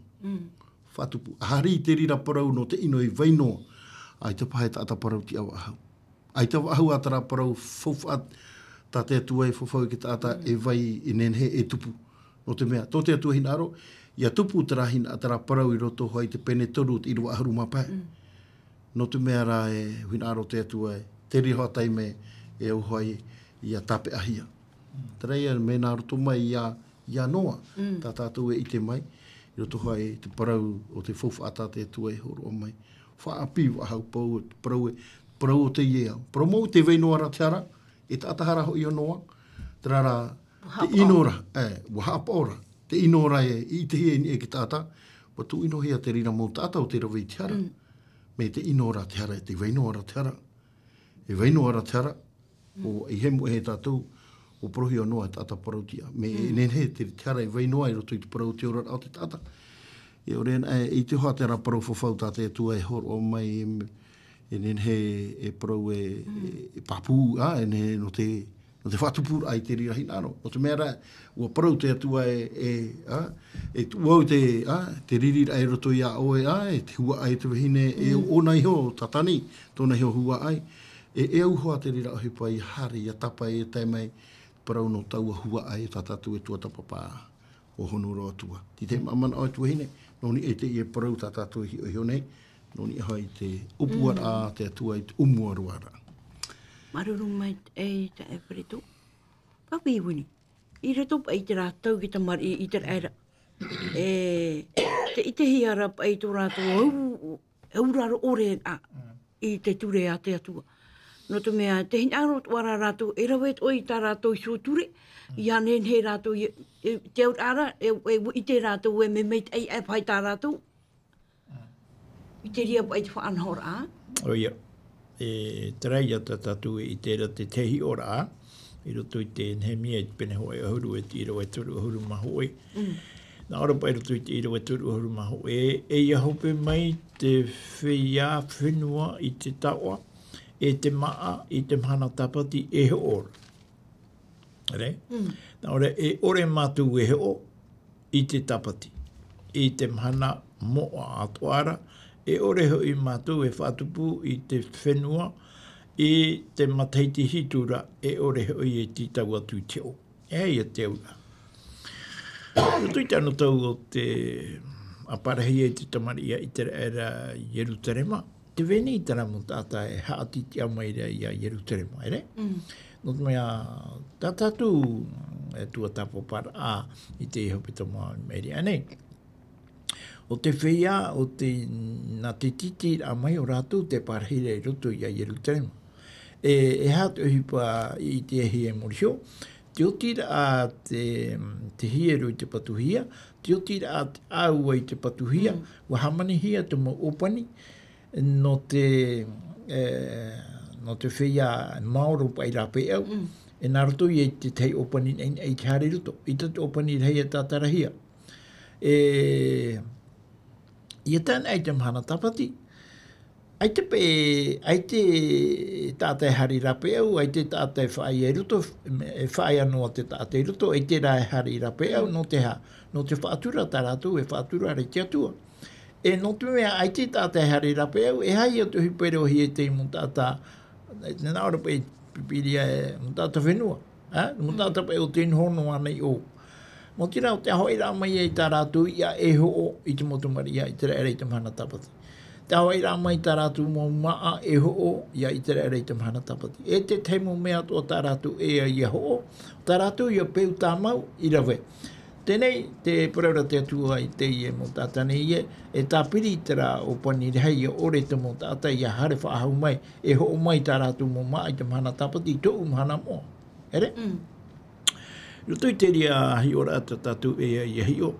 Whatupu. Ahari te rira parau no te ino i vainoa, ai te pahe tāta parau ti awa ahau. Ai te wahau atara parau fofat, tā te atua e whawhau ki tāta e vai i nenhe e tupu. No te mea, tō te atua hinaro, ia tupu tara hina atara parau i roto hoi te pene toru i rua aharu mapai. No te mea rā e hinaro te atua e te rihoa taime e au hoi i a tape ahia. Tareia me nā roto mai i a noa, tā tātou e ite mai, i roto hoi te parau o te fofa ata te atua e horo o mai. Whaapi wahau parau o te iea. Parau mou te veinoara te ara, e tātahara ho i o noa, te rara, te inora, wahapa ora, te inora i te hia e ki tāta, wa tu ino hea te rira mō tāta o te rawi te ara, me te inora te ara, te veinoara te ara, e veinoara te ara, o i hemu e he tātou, o prohi o noa e tāta parautia, me nenhe te ara e veinoa i roto i te parau te ora au te tāta, e o rena, i te hoa te ara parau whawhau tāte tua e horo o mai, e nenhe e parau e papu, e nenhe no te whatupura ai te rira hinaro. O te mea ua parau te atua e tuau te ririra e roto i a oe e te hua ai te wahine e o nei ho tatani, tōna heo hua ai. E au hoa te rira ahi pai hari a tapa e tai mai parau no taua hua ai tatatu e tua tapapā o honoro atua. Ti te mamana ai tu wahine, noni e te i e parau tatatu i o nei, noni e hai te upuara a te atua i te umuaruara. Maruru mai e te e preto. Papi wini. I reto pa i te rātau ki ta mari i te aira. Te ite hiara pa i tō rātau auraro ore a i te ture a te atua. No te mea, te hinaro tuara rātau e rawet o i tā rātau i ture. I anen he rātau te aur ara i te rātau e me meit ei e pai tā rātau. I te ria pa i te whaanhora a. O ia. E teraia tatu i tera te tehi ora a. I roto i te NÉHÉMIE i pene hoi ahuru e tiro e turu ahuru mahoi. Nā ora pai roto I te ira e turu horu maho. E ia hope mai te whia whenua I te taua, e te maa I te mhana tapati e he ora. Re? Nā ora e ore mātou e he o I te tapati. I te mhana moa atoara, e ore ho I mātou e whatupu I te whenua, I te mataiti hitura, e ore ho I e titau atu te o. E ia te aura. Tui te anu tau o te aparahi e te tamaria I te era Jerusalema. Te veni I tara mo tata e haati te amaira I a Jerusalema, ere? No te mea, tātātu e tua tapo para a I te hopita moa Média, ane? O te whia, o te nā te titi a mai o rātou te parahire roto I a Jerusalema. E hatu hipa I te ehi e morihio, te otira a te hieru I te patuhia, te otira a te aua I te patuhia, wa hamani hia te mo opani, no te whia maoro pai rape au, e nā roto I te tei opani ei te hare roto, I te opani rei e tātarahia. Ia tāna ai te mhana tapati, ai te tātai hari rape au, ai te tātai whai e ruto, e whai anō te tātai ruto, ai te rai hari rape au, no te whaatura tā rātou, e whaatura re te atua. E no te mea, ai te tātai hari rape au, e hai atu hipere o hi e te mo tāta, nā ora pe pipiria e mo tāta whenua, mo tāta pe o te inhono anei o. Mo tira o te hoi rā mai e tā rātou ia e ho o I te motumaria I te rei te mhana tapati. Te hoi rā mai tā rātou mō maa e ho o ia I te rei te mhana tapati. E te teimo mea tō tā rātou e a ia ho o, tā rātou ia peu tā mau I rawe. Tēnei te paraura te atua I te ie mō tātane ie, e tā piri te rā o pani rehei o ore te mō tāta ia hare whaahau mai, e ho o mai tā rātou mō maa I te mhana tapati, tō mhana mō. Ere? Roto I te ria hi ora ata tātou e ia hi o.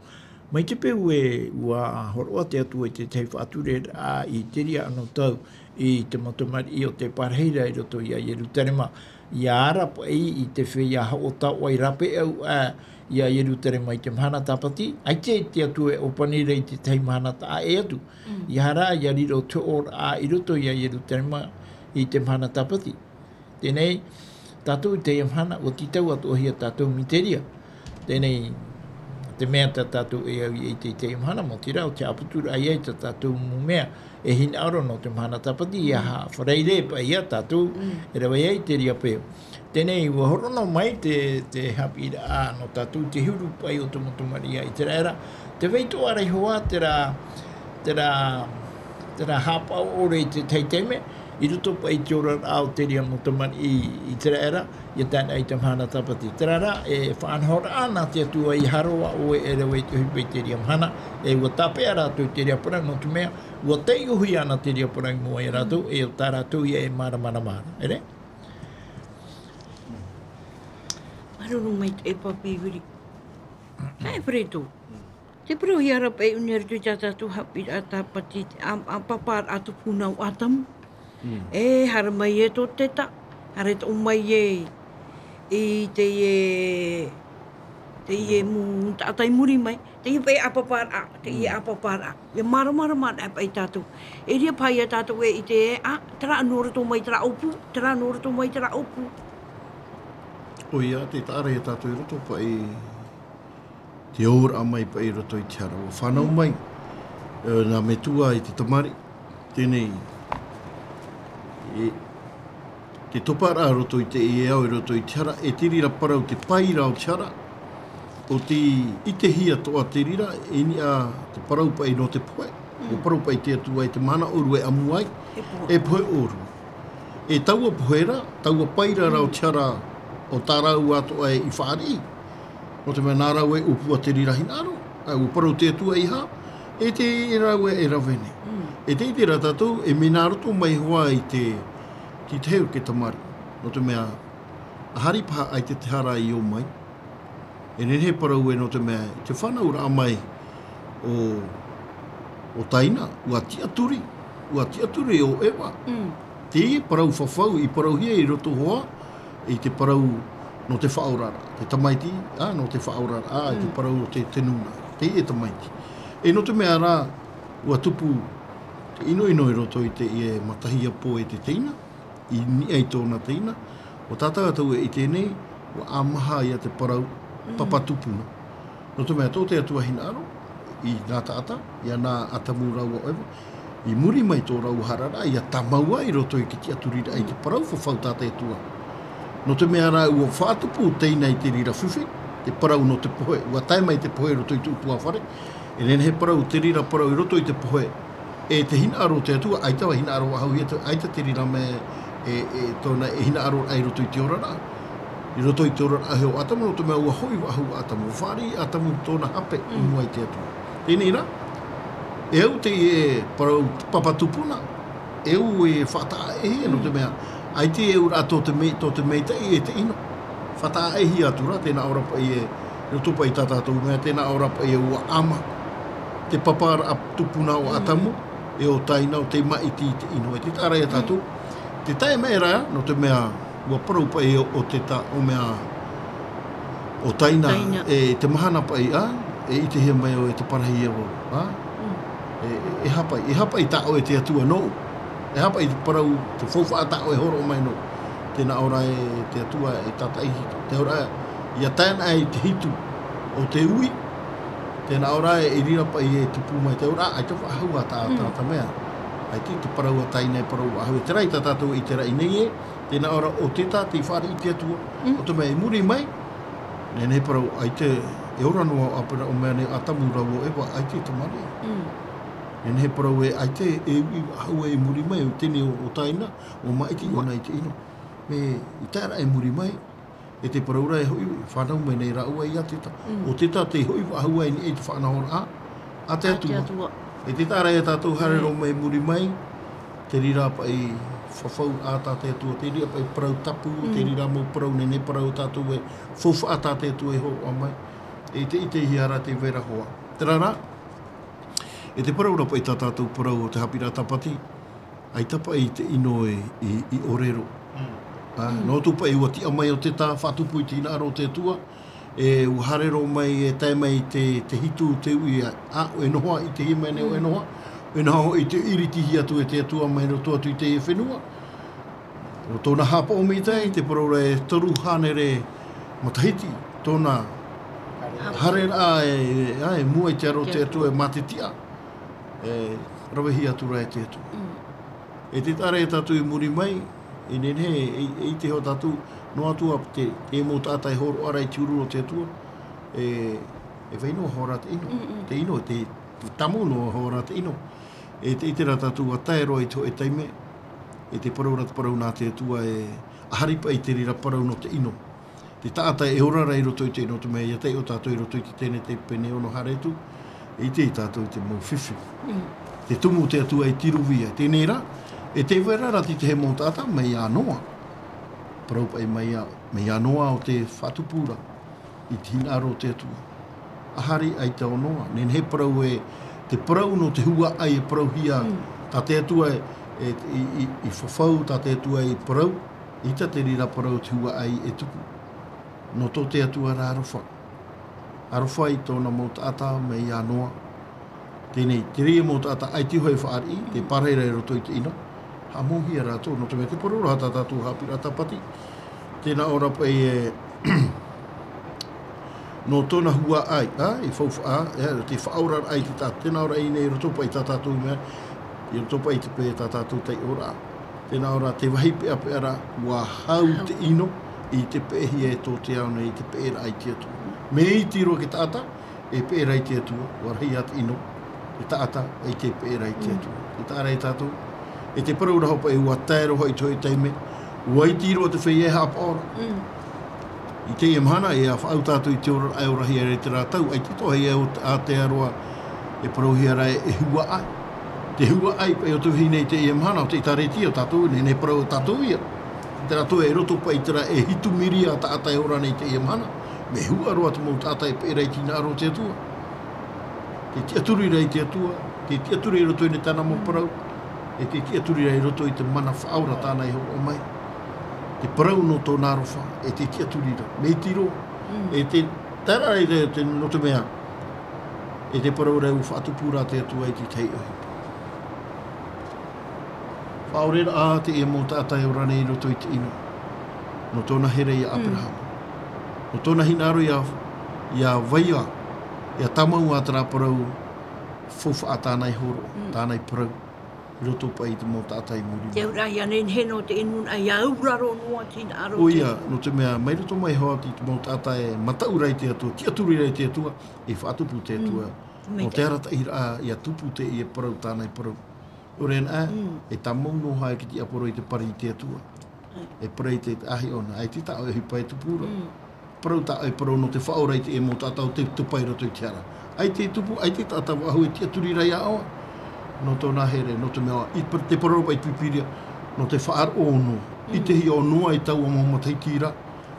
Mai te peu e ua horoa te atua I te tei whaature a I te ria anō tau I te matamari I o te parheira I roto I a Jerusalema. Ia ara I te whia o tau ai rape au a I a Jerusalema I te mhana tapati. Ai te atua e opanire I te tei mhana ta e atu. Ia ara ia riro te ora a I roto I a Jerusalema I te mhana tapati. Tēnei, tātou te mhana o titau atu ohia tātou miteria. Tēnei, te mea tātou e au I te mhana mo tira o te aputura ai te tātou mumea e hina aro no te mhana tapati I ha whareire pa ia tātou e rawa iei te ria peo. Tēnei, ua horono mai te Haapiiraa no tātou te huru pai o te motomaria I te rera. Te veito arai hoa te ra hapau ore I te teiteme, I ruto pa I te ora au te ria motamari I te rera, ia tāna I te mhana tapati. Te rara e whaanhora ana te atua I haroa o e rewe te hupe te ria mhana, e ua tāpea rātou te ria parang no te mea, ua tei uhui ana te ria parang mua e rātou, e o tā rātou ia e mara. Ere? Maruru mai te e papi wiri. Ai preto. Te pro hiara pa I uneru tu tātou Haapiiraa Sabati, a papar atu punau atam. E hara mai e tō teta, hara tō mai e I te ie mu tātai muri mai, te ie pai apapara, te ie apapara. Ia mara e pai tātou. E ria pai a tātou e I te tera anora tō mai tera opu. O ia, te tāre e tātou I roto pai, te ora mai pai roto I te hara. O whanau mai, nā metua I te tamari, tēnei, te topara roto I te e au roto I te hara, e te rira parau te pai rao te hara, o I te hia toa te rira, e ni a te parau pai no te poe, o parau pai te atua I te mana oru e amuai, e poe oru. E taua poera, taua paira rao te hara o tā rau atoa I whaari, no te mea nā rau e upua te rira hinaro, o parau te atua I ha, e te rau e rawene. E te iti ratatou, e mena roto mai hoa I te heu ke tamari. No te mea, a hari paha ai te hara I o mai. E nehe parau e no te mea, te whanau ra mai o taina, ua tia turi o ewa. Te parau whawhau, I parau hia I roto hoa, I te parau no te whaorara. Te tamaiti, no te whaorara, I te parau no te tenuna. te i e tamaiti. E no te mea rā, ua tupu te ino e roto i te i e matahia po e te teina, i ni ai tōna teina, o tātau atau e i tēnei, ua āmaha ia te parau papatupuna. No te mea tō te atua hina aro, i nā taata, ia nā atamu rau o ewa, i muri mai tō rau harara, ia tamaua i roto i ki te aturira ai te parau whawhau tātai atua. No te mea rā ua whātupu teina i te rira whiwhi, te parau no te pohe, ua tae mai te pohe roto i tūpua whare, e nene he parau, te rira parau i roto i te pohe, e te hina aro te atua, ai tawa hina aro ahau ia, ai te rira me tōna e hina aro ai roto i te orara. I roto i te orara aheo atamu, no te mea ua hoi wahu atamu, whari atamu tōna hape i mua i te atua. Tēnei rā, e au te e parau papatupuna, e au e whataa e no te mea, ai te e ura tō te meita i e te ino. Whataa e hi atura, tēnā ora pa i e, no tupa i tātātou mea, tēnā ora pa i e ua ama, te papara a tupuna o atamu, e o taina o te maiti i te ino. E te tāra e tātou, te tae mea rā, no te mea, ua parau pa i o te ta, o mea, o taina, e te mahana pa i a, e i te hea mai o e te parahi e o, a? E hapa i tā o e te atua no, e hapa i te parau, te fauwha tā o e horo o mai no, tēnā ora e te atua e tātai hito, te ora ia taina e te hitu o te ui, tēnā ora e rira pa i e tupu mai, te ora ai te whahau a tā mea, ai te parau a taina e parau a hau, te rai tātou i te rai nei e, tēnā ora o te tā te whare i te atua, o te mea i muri mai, nene parau ai te, e ora noa apera o mea ne atamu rau o ewa, ai te tamari. Nene he parau e ai te e hau e muri mai, o tene o taina, o maiti o nei te ino. Me i tēra e muri mai, e te paraura e hoi, whanau mai nei raua i ateta. O te tā te hoi wahau e ni e te whanahora a te atua. E te tāra e tātou harero mai muri mai, te rira pa i whawhau a tāte atua, te rira pa i parau tapu, te rira mau parau nene parau tātou e whawha a tāte atua e ho a mai. E te ite hiara te vera hoa. Te rara, e te paraura pa i tā tātou parau o te Haapiiraa Sabati, ai tapa i te ino i orero. No tupa e ua tia mai o te tā, whatupu i te ina aro te atua, e ua harero mai e tae mai te hitu te ui a o e noha i te himene o e noha, e noha i te iritihi atu e te atua mai no toatu i te e whenua. O tōna hapa o mi tai, te paraura e toru hanere matahiti, tōna harera e mua i te aro te atua e matetia, e rawehi atura e te atua. E te tare e tatu i muri mai, e nene e te ho tatu no atua te mo tātai horo ara i tiururo te atua, e whaino hora te ino, te ino, te tamu no hora te ino. E te itera tatu a tae roa i to e taime, e te parau nā te atua e aharipa i te rira parau no te ino. Te tātai e horara i roto i te ino te mea, ia tei o tātou i roto i te tēne te pene ono haretu, e te tātou i te mau whiwhi. Te tumu te atua i tiruwia, tēnei rā, e te wera rati te he mō tāta, mei anoa. Parau pai mei anoa o te whatupura, i te hinaro te atua. Ahari ai te onoa, nen he parau e, te parau no te hua ai e parau hia, tā te atua i whawhau, tā te atua i parau, i ta te rira parau te hua ai e tuku. No tō te atua rā arofa. Arofa i tōna mō tāta mei anoa. Tēnei, te ria mō tāta ai tiho e whaari, te pareira e roto i te ina. Ha mōhia rātou, no te mea te porora hata tātou Haapiiraa Sabati. Tēnā ora pai e no tōna hua ai, i whauwha te whaura ai ki tā. Tēnā ora i nei roto pai tā tātou mea, i roto pai te pē tā tātou tei ora. Tēnā ora te wahi pēa pēra, ua hau te ino, i te pēhi e tō te auna, i te pēra ai te atua. Me i tiro ke tāta, e pēra ai te atua, ua rahi at ino, e tāta, e te pēra ai te atua. E tāra e tātou, e te paraura hopa e ua taero hoi toi teime, ua i tiro te whei e hapa ora. I te imhana e a whaau tātou i te ora ai ora hia re te rātau, ai te tohe e a te aroa e parau hia rai e hua ai. Te hua ai pa e o tu hine i te imhana o te itareti o tātou, ne parau tātou ia. Te rātou e roto pa i tera e hitu miri a tātai ora nei te imhana, me hua roa te mō tātai pa e rei tina aro te atua. Te tiaturi rei te atua, te tiaturi i roto i ne tāna mō parau, e te tiaturi rei roto i te mana whaura tāna i ho o mai. Te parau no tō nārofa, e te tiaturi rei. Me tiro, e te tērā rei te no te mea, E te parau reu whaatupura te atua i te tei ohi. Whaorera a te e mō tātai o rane i roto i te ino. No tōna here i a Abraham. No tōna hinaro i a waia, i a tamau a tara parau fofa a tānai horo, tānai parau. I roto pa i te mō tātai muri. Te ura i anen heno te inuna i auraro noa tina aro. O ia, no te mea, mai roto mai hoa ti te mō tātai mataurai te atua, ti aturirei te atua, e whaatupu te atua. No te arata i a tupu te i e parau tānai parau. O ren e tamau no hae ki ti aporo i te pari i te atua. E parei te ahi ona, ai te tau e hipa e tupura. Parau tau e parau no te whaorai te e mō tātau te tupai roto i te ara. Ai te tupu, ai te tātau ahu e ti aturirai a oa. No tōna here, no te mea, i te parau i pipiria, no te whaar ono. I te hi o noa i tau o mahoma Tahitira,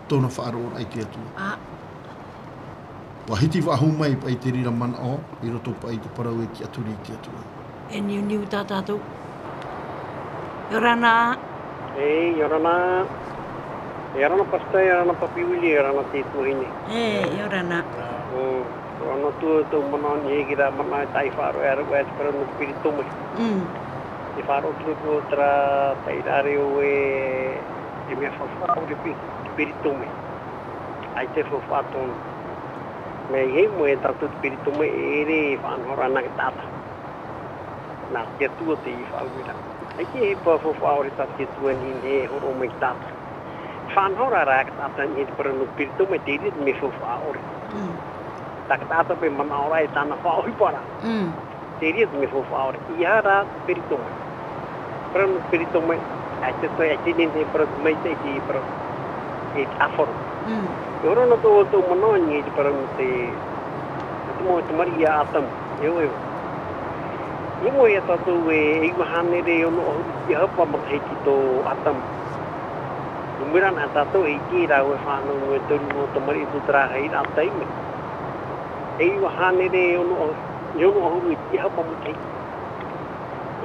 tōna whaar ona i te atua. Wahiti wahu mai pa i te rira mana o, i roto pa i te parau e ki aturi i te atua. E niu tā tātou. Yorana. Yorana. Yorana pastai, yorana papiwili, yorana te tuhine. Yorana. Ono tu mana ni kira mana tai faro era wes para no espírito me. E faro tu tra tai dario e me fa o espírito me. Ai te fa faton. Me he mo e tanto espírito me ere fan horana tata. Na que tu te fa vida. Ai que pa fa o te tu ni e horo me tata. Fan horara tata ni para no espírito me te me fa o. Takata pe mana ora e tana whaoi para. Teria me whaoi. Ia ra perito me. Para no perito me, ai te toi ai te para me te ki para e aforo. Ora no to mana ni para no te mo te maria atam. Eu. Ni mo ia tatu e i mahane re ono i hapa ma ki to atam. Numeran atato e ki ra we whānau no e toru no te mari tu tra hei ra taime. Ei wahane re ono huru i hapa mo kei.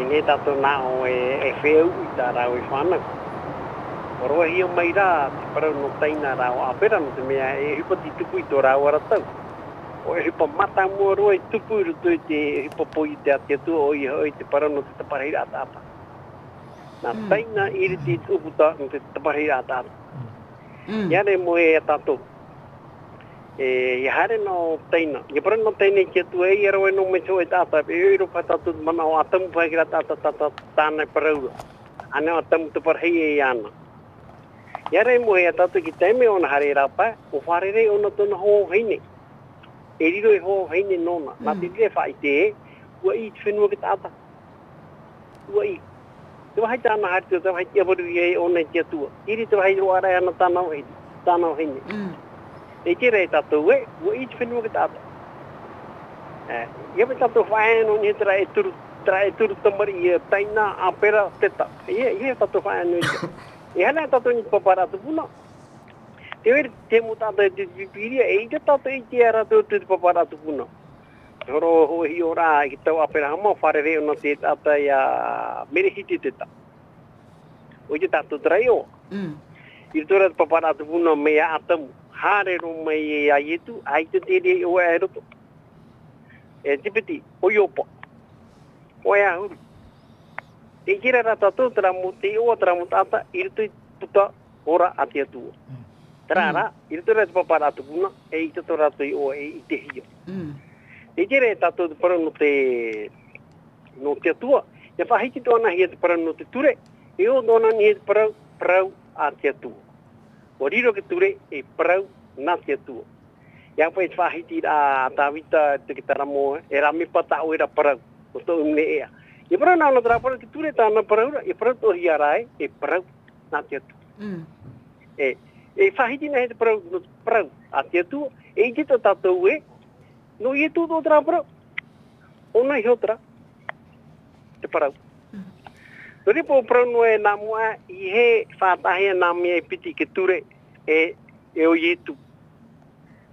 I ne tato nao e wheu i tā rau i whanau. Oroa hio mai rā, te parau no taina rau apera no te mea e hipa ti tupu i tō rau aratau. O e hipa mata mua roa i tupu i rutu i te hipa poi te ati atua o i hoi te parau no te taparehira tāta. Nā taina i ri te tupu tā no te taparehira tāta. Iare mo e tato. E hare no taina. Ia para no taina ki atu e ia roe no me so e tata. E iro pa tatu mana o atamu pa kira tata tāna e paraura. Ane o atamu te parhei e ana. Ia re mo e tatu ki teime ona hare rapa. O whare re ona tona ho heine. E riro e ho heine nona. Nā te rire whai te e. Ua i te whenua ki tata. Ua i. Te wahai tāna hare te wahai te avaru i e ona ki atua. Iri te wahai roa rai ana tāna o heine. Tāna o heine. E te rei tātou ua i te whenua ki tātou. Ia me tātou whaeno ni tra e turu tamari i taina a pera teta. Ia tātou whaeno ni. E hana tātou ni paparatu puna. Te weri te mo tātou e te pipiria e i te tātou i te ara tō te paparatu puna. Horo ho hi ora ki tau a pera hama whare reo na te tātou i a merehiti teta. O i te tātou trai o. I tōra te paparatu puna mea atamu. Hare ro mai e a ietu, ai te tere o e roto. E tipiti, o iopa. O e ahuru. Te kira rata tō teramu, te oa teramu tata, iritu i puta ora a te atua. Terara, iritu rata paparatu puna, e i tato rato i oa e i te hio. Te kira e tato te para no te atua. E whahiti tō ana hia te para no te ture, e o dona ni he te parau a te atua. O riro ke ture e parau nā te atua. Ia whai whahiti a tāwita te ki taramo e rami pata o e ra parau. O tō umne ea. E parau nā tara parau ke ture tāna paraura. E parau tō hi arai e parau nā te atua. E whahiti nā he te parau a te atua. E i te tātou e. No i e tū tō tara parau. O nā i hotra. Te parau. Tori po prano e nā mua i he whātahe nā mea e piti ke ture e o ietu.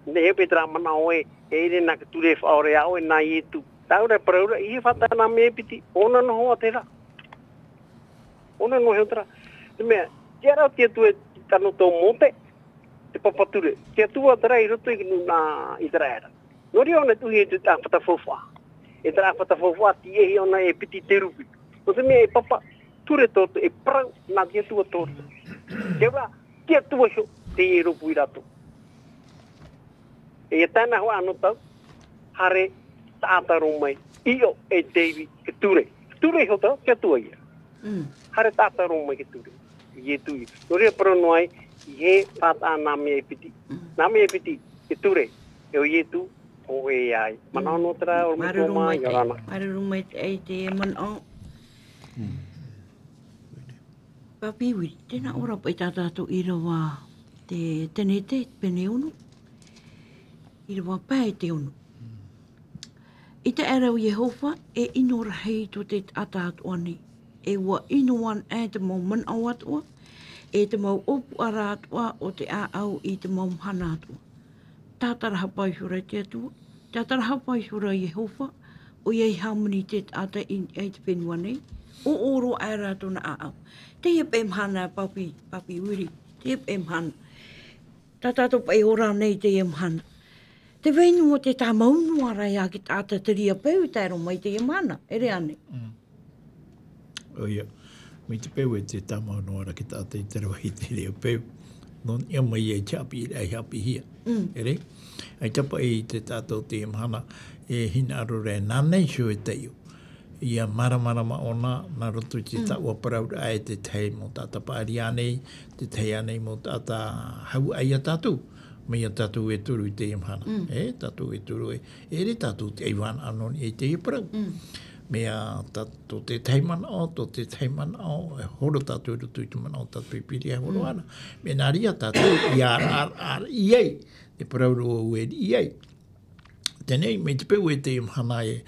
Ne he petra mana o e ere nā ke ture whaore au e nā ietu. Taura praura i he whātahe nā mea e piti. Ona no hoa te rā. Ona no heo tera. Te mea, te arau te atu e tano tō mote, te papature. Te atua tera i roto i nā i tera era. Nori ona tu he tu ta pata fofa. E tra pata fofa ti e ona e piti te rupi. O se me e papa ture toto e prau na dia tua toto. Ke wa kia tua ho te e rupu irato. E tana ho anu tau hare tata rumai io e David ke ture. Ture ho tau kia tua ia. Hare tata rumai ke ture. Ye tu. Nori pro noi ye pata na me e piti. Na me e piti ke ture. E o ye tu o e ai. Mana no tra o mo mai yorana. Marurumai te mana. Papi wi, tēnā ora pai tātātou i rawa te tenete pene unu. I rawa pai te unu. I te arau Yehova e ino rahei to te ataatu ani. E wa ino wan e te mau man au atua. E te mau opu ara atua o te a au i te mau hana atua. Tātaraha pai hura te atua. Tātaraha pai hura Yehova. O iei haumani te ata i te whenua nei. O oro ai rātou na a au. Te ia pēm hana papi wiri. Te ia pēm hana. Tā tātou pai ora nei te ia mhana. Te whenua te tā maunua rai a ki tāta te ria peu tēro mai te ia mana. Ere ane? O ia. Mi te peu e te tā maunua rai ki tāta i te rawahi te ria peu. Non ia mai e chapi ai hapi hia. Ere? Ai tapa i te tātou te ia mhana e hina aro rea nānei shio e teio. Ia maramarama ona, nā roto te taua paraura ai te tei mo tāta pāri anei, te tei anei mo tāta hau ai a tātou. Mea tātou e turu i te imhana. Tātou e turu e. Ere tātou te iwan anon e te iparau. Mea tātou te teimana o, tō te teimana o, e horo tātou roto i te mana o tātou i piri e horo ana. Me nā ria tātou i ar iei, te paraura o e iei. Tenei, me te peu e te imhana e,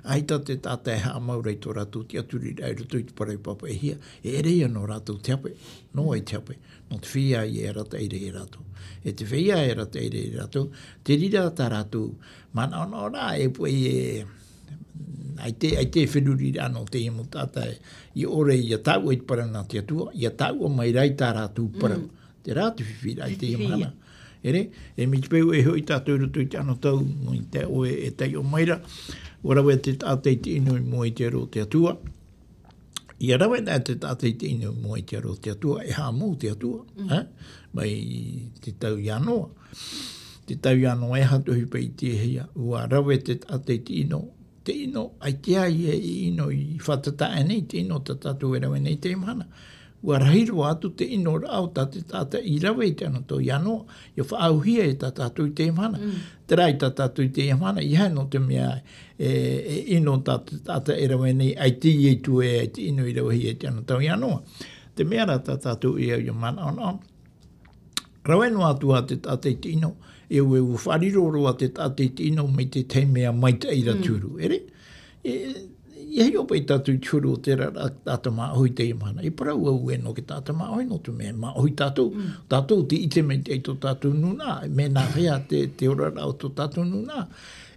aita te tātai ha maurei tō rātou te aturi rai roto i te parau papa e hia. E reia no rātou te ape, no ai te ape. No te whia i e rata i rei rātou. E te whia e rata i rei rātou, te rira tā rātou. Mana ono rā e pui e... Ai te whenuri anō te imu tātai. I ore i a tau i te parau nā te atua, i a tau o mai rai tā rātou parau. Te rātou whiwhira i te imu hana. Ere, e mi te peu e hoi tātou roto i te ano tau, mo i te oe e tei o maira. Warawe te tātei te inu i mua i te aro te atua. I arawe nā te tātei te inu i mua i te aro te atua, e hā mō te atua. Mai te tau ianoa. Te tau ianoa e hatu hipa i te hea. Ua arawe te tātei te ino. Te ino, ai te ai e ino i whatata e nei, te ino ta tātou e rawe nei te imhana. Ua rahiro atu te ino rao ta te tāta i rawe i te ano tō ianoa. Ia whaauhia e ta tātou i te imhana. Te rai ta tātou i te imhana, i hae no te mea e ino ta tāta e rawe nei, ai te i tu e te ino i rawe hi e te ano tō ianoa. Te mea ra ta tātou i au i mana ono. Rawe no atu a te tāta i te ino, e ue u whariroro a te tāta i te ino me te te mea maita i raturu. Ere? I hei opa i tātou i tūru o te tāta maahoi te imana. I parau au e no ke tāta maahoi no tu mea maahoi tātou. Tātou te ite me te eito tātou nuna. Me nā hea te ora rao tō tātou nuna.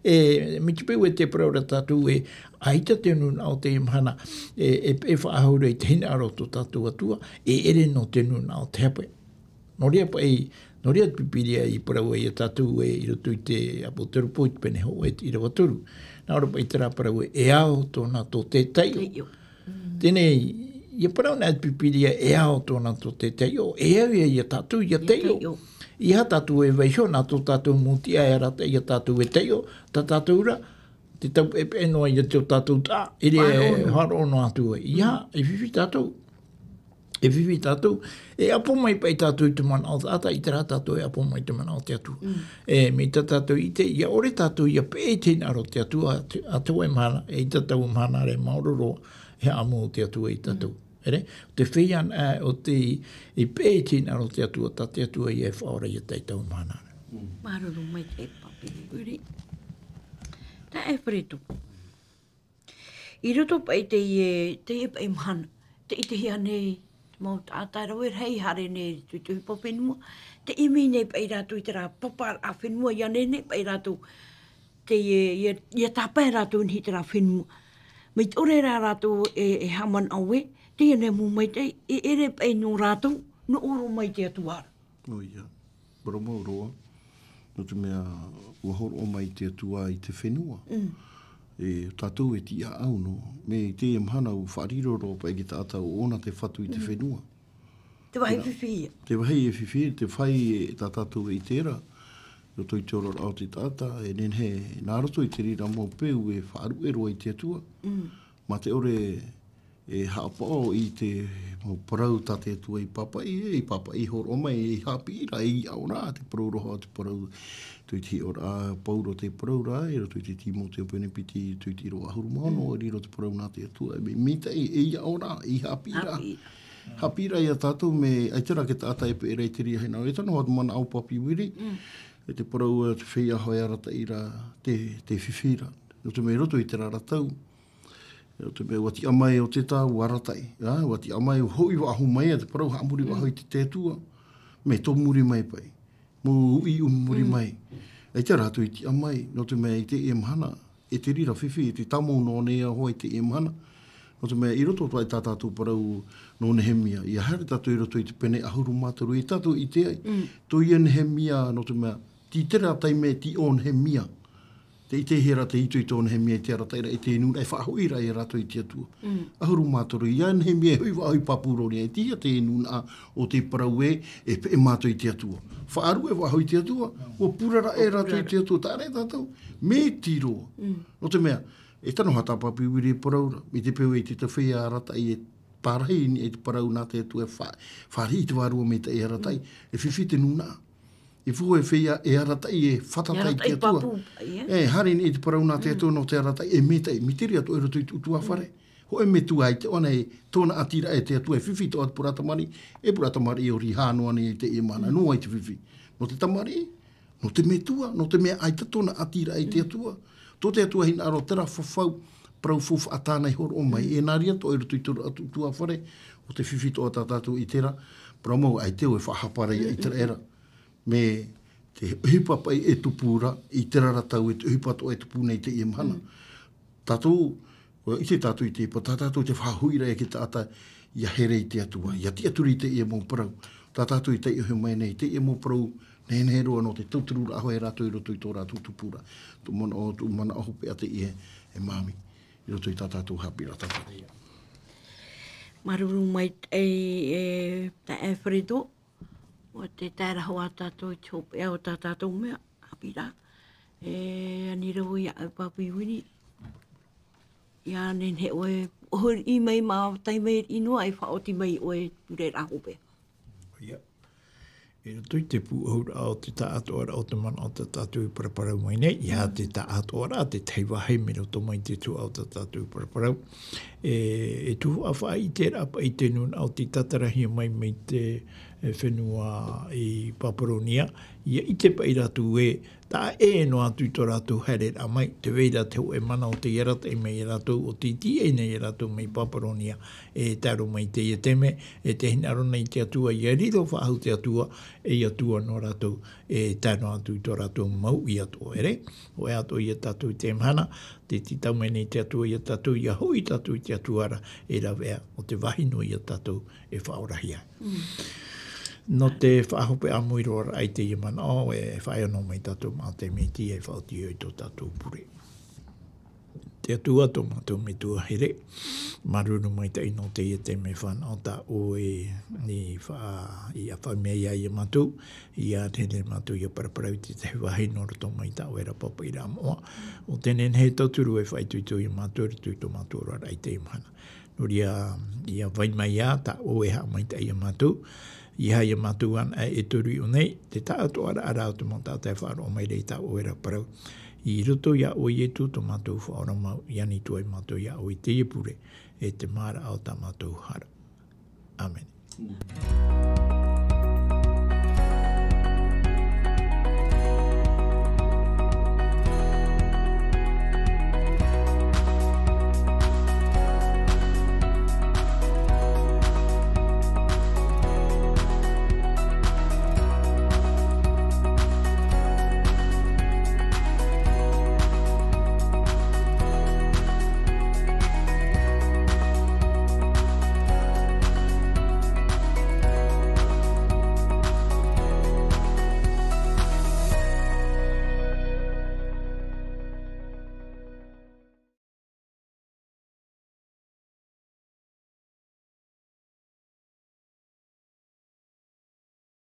E mi te peu e te parau ra tātou e aita te nuna o te imana. E whaahaure i te hina aro tō tātou atua. E ere no te nuna o te hape. Noria pa e Noria pipiria i parau e tātou e i roto i te apo terupo i te pene ho e i rawa turu. Nā ora pa i tera parau e ao tōna tō te teio. Tēnei, i parau nā pipiria e ao tōna tō te teio. E au e i a tātou i a teio. I ha tātou e weisho nā tō tātou mutia e rata i a tātou e teio. Tā tātou ura, te tau e pēnoa i a tō tātou tā. Ere e haro no atu e. I ha, e whiwhi tātou. E whiwhi tātou, e apo mai pai tātou i te mana o tāta, i te rā tātou e apo mai te mana o te atua. E me tā tātou i te, ia ore tātou i a pēi tēnā ro te atua, atua e mana, e i tātou mana re maororo, he amu o te atua i tātou. Ere? Te whian o te, i pēi tēnā ro te atua, tā te atua i e whaora i a teitau mana. Maruru mai te papi uri. Tā e wharetu. I roto pai te e pai mana, te i te hea nei, mō tātai rau e rei hare nei tui po whenua. Te imi nei pai rātou i te rā papa a whenua ia nei pai rātou. Te ia tāpai rātou ni te rā whenua. Mai ore rā rātou e haman au e, te ia nei mō mai te e ere pai no rātou, no oro mai te atuara. O ia, bromo roa. no te mea ua horo o mai te atua i te whenua. E tātou e ti a au no, me te mhana u whariroro pa e ki tāta o ona te whatu i te whenua. Te wahi whiwhia. Te wahi e whiwhia, te whai e tā tātou e tērā. Yo toi te ora au te tāta, e nen he nā roto i te rira mō peu e whaaru e roa i te atua. Ma te ore e haapao i te mō parau tā te atua i papai horo mai e Haapiiraa i aora te parau roha te parau. Tui te ora pauro te parau rā, e roto i te timo te opene piti, tui te roa ahuru mono, e riro te parau nā te atua. Me mita e aora i Haapiiraa. Haapiiraa i a tātou me aitara ke tāta e pe e rei te ria hena. E tano hatu mana au papi wiri, e te parau te whia hoi arata i rā te whiwhira. No te mei roto i te raratau. No te mei wati amai o te tāu aratai. Wati amai o hoi wa ahu mai, te parau haamuri wa hoi te tētua. Me tō muri mai pai. Mo ui muri mai. E te rātu i te amai. No te mei i te e mhana. E te rira whiwhi, e te tamo no nea hoi te e mhana. No te mea i roto tuai tātātou parau no NÉHÉMIE. I ahare tātou i roto i te pene ahuru mātaru. I tātou i te ai. Tō ia NÉHÉMIE, no te mea, ti tera tai me ti o NÉHÉMIE. Te i te hera te itu i tō NÉHÉMIE i te arataira i te enu. E whahoira i rato i te atua. Ahuru mātaru. Ia NÉHÉMIE hui wa hui papurori. E tia te enu na o te parau e pe mātou i te atua. Whaaru e wa hui te atua. O purara e rato i te atua. Tāre tātou. Me tiro. No te mea. E tano hata papi wiri paraura. Mi te peo e te tawhia arata i e pārhei ni e te parau nā te atu e whārhi te wārua me te e aratai. E whiwhi te nuna. E fuho e whia e aratai e whatatai te atua. E hari ni e te parau nā te atua no te aratai. E metai, mi tiri atu e roto i utua whare. Ho e me tua i te ona e tōna atira e te atua e whiwhi to atu puratamari. E puratamari e ori hānoa ni e te e mana. Noa i te whiwhi. No te tamari, no te me tua, no te mea aita tōna atira e te atua. Tō te atua hina aro tera whawhau prau fufu atānei horo o mai. E nāria tō e roto i tōru atu tua whare. O te whiwhi tō tātātou i tera. Prau mau ai teo e whahapara i tera era. Me te uhipapai e tupura i tera ratau e te uhipato e tupu nei te i mhana. Tātou, i te tātou i te ipa, tātou te whahuira e ki tāta i ahere i te atua. Ia te aturi i te i mō prau. Tātou i te iho mai nei, te i mō prau. Nēne roa no te tauturura aho e rato i roto i tō rātou tupura. Tu mana aho pe ate i e māmi. I roto i tātātou Haapiiraa Sabati. Maruru mai e ta e wharedo. O te tēra hoa tātou i te hope au tātou mea. Haapiiraa. E ani rau i au papi wini. Ia nen he oe. Ohuri i mai mā taimei inoa e whaoti mai oe pure rā hope. Ia. E tui te pūhura o te tātoara o te mana o te tātou paraparau mai nei. Ia te tātoara, te teiwahe mero tō mai te tū o te tātou paraparau. E tuhu awha i te rapa i te nuna o te tatarahi mai mai te whenua i Paparonia. Ia i te pai ratu e, tā e no atu tō rātou here a mai, te weira te ho e mana o te iarata e mai rātou, o te ti e nei rātou mai Paparonia, e taro mai te i teme, e te hinaro nei te atua, i a riro whaahau te atua, e i atua no rātou, e tano atu tō rātou mau i atua ere, o e atua i a tātou te mhana, te titau mai nei te atua i a tātou, i a hui tātou i te atuara, e rawea, o te wahino i a tātou e whaorahia. No te whahope a muiroa ai te imana o e whaiono mai tātou mā te meti e whauti i tō tātou pure. Te atua tō mātou me tua here, maruru mai te ino te i te me whana o tā o e ni i a whaimea i a mātou, i a tēne mātou i a paraparau te te wahi noro tō mai tā o e rapapa i rā moa. O tēnen he tauturu e whaituitu i a mātou, ritu tō mātou rara ai te imana. Nori i a waimai a tā o e ha mai te i a mātou, i hai a mātuan e turi o nei, te tātou ara arau te monta te whāro o mai rei tā o era parau. I roto ia o i etu tō mātou whaora mau, i ani tuai mātou ia o i te iepure, e te māra au tā mātou hara.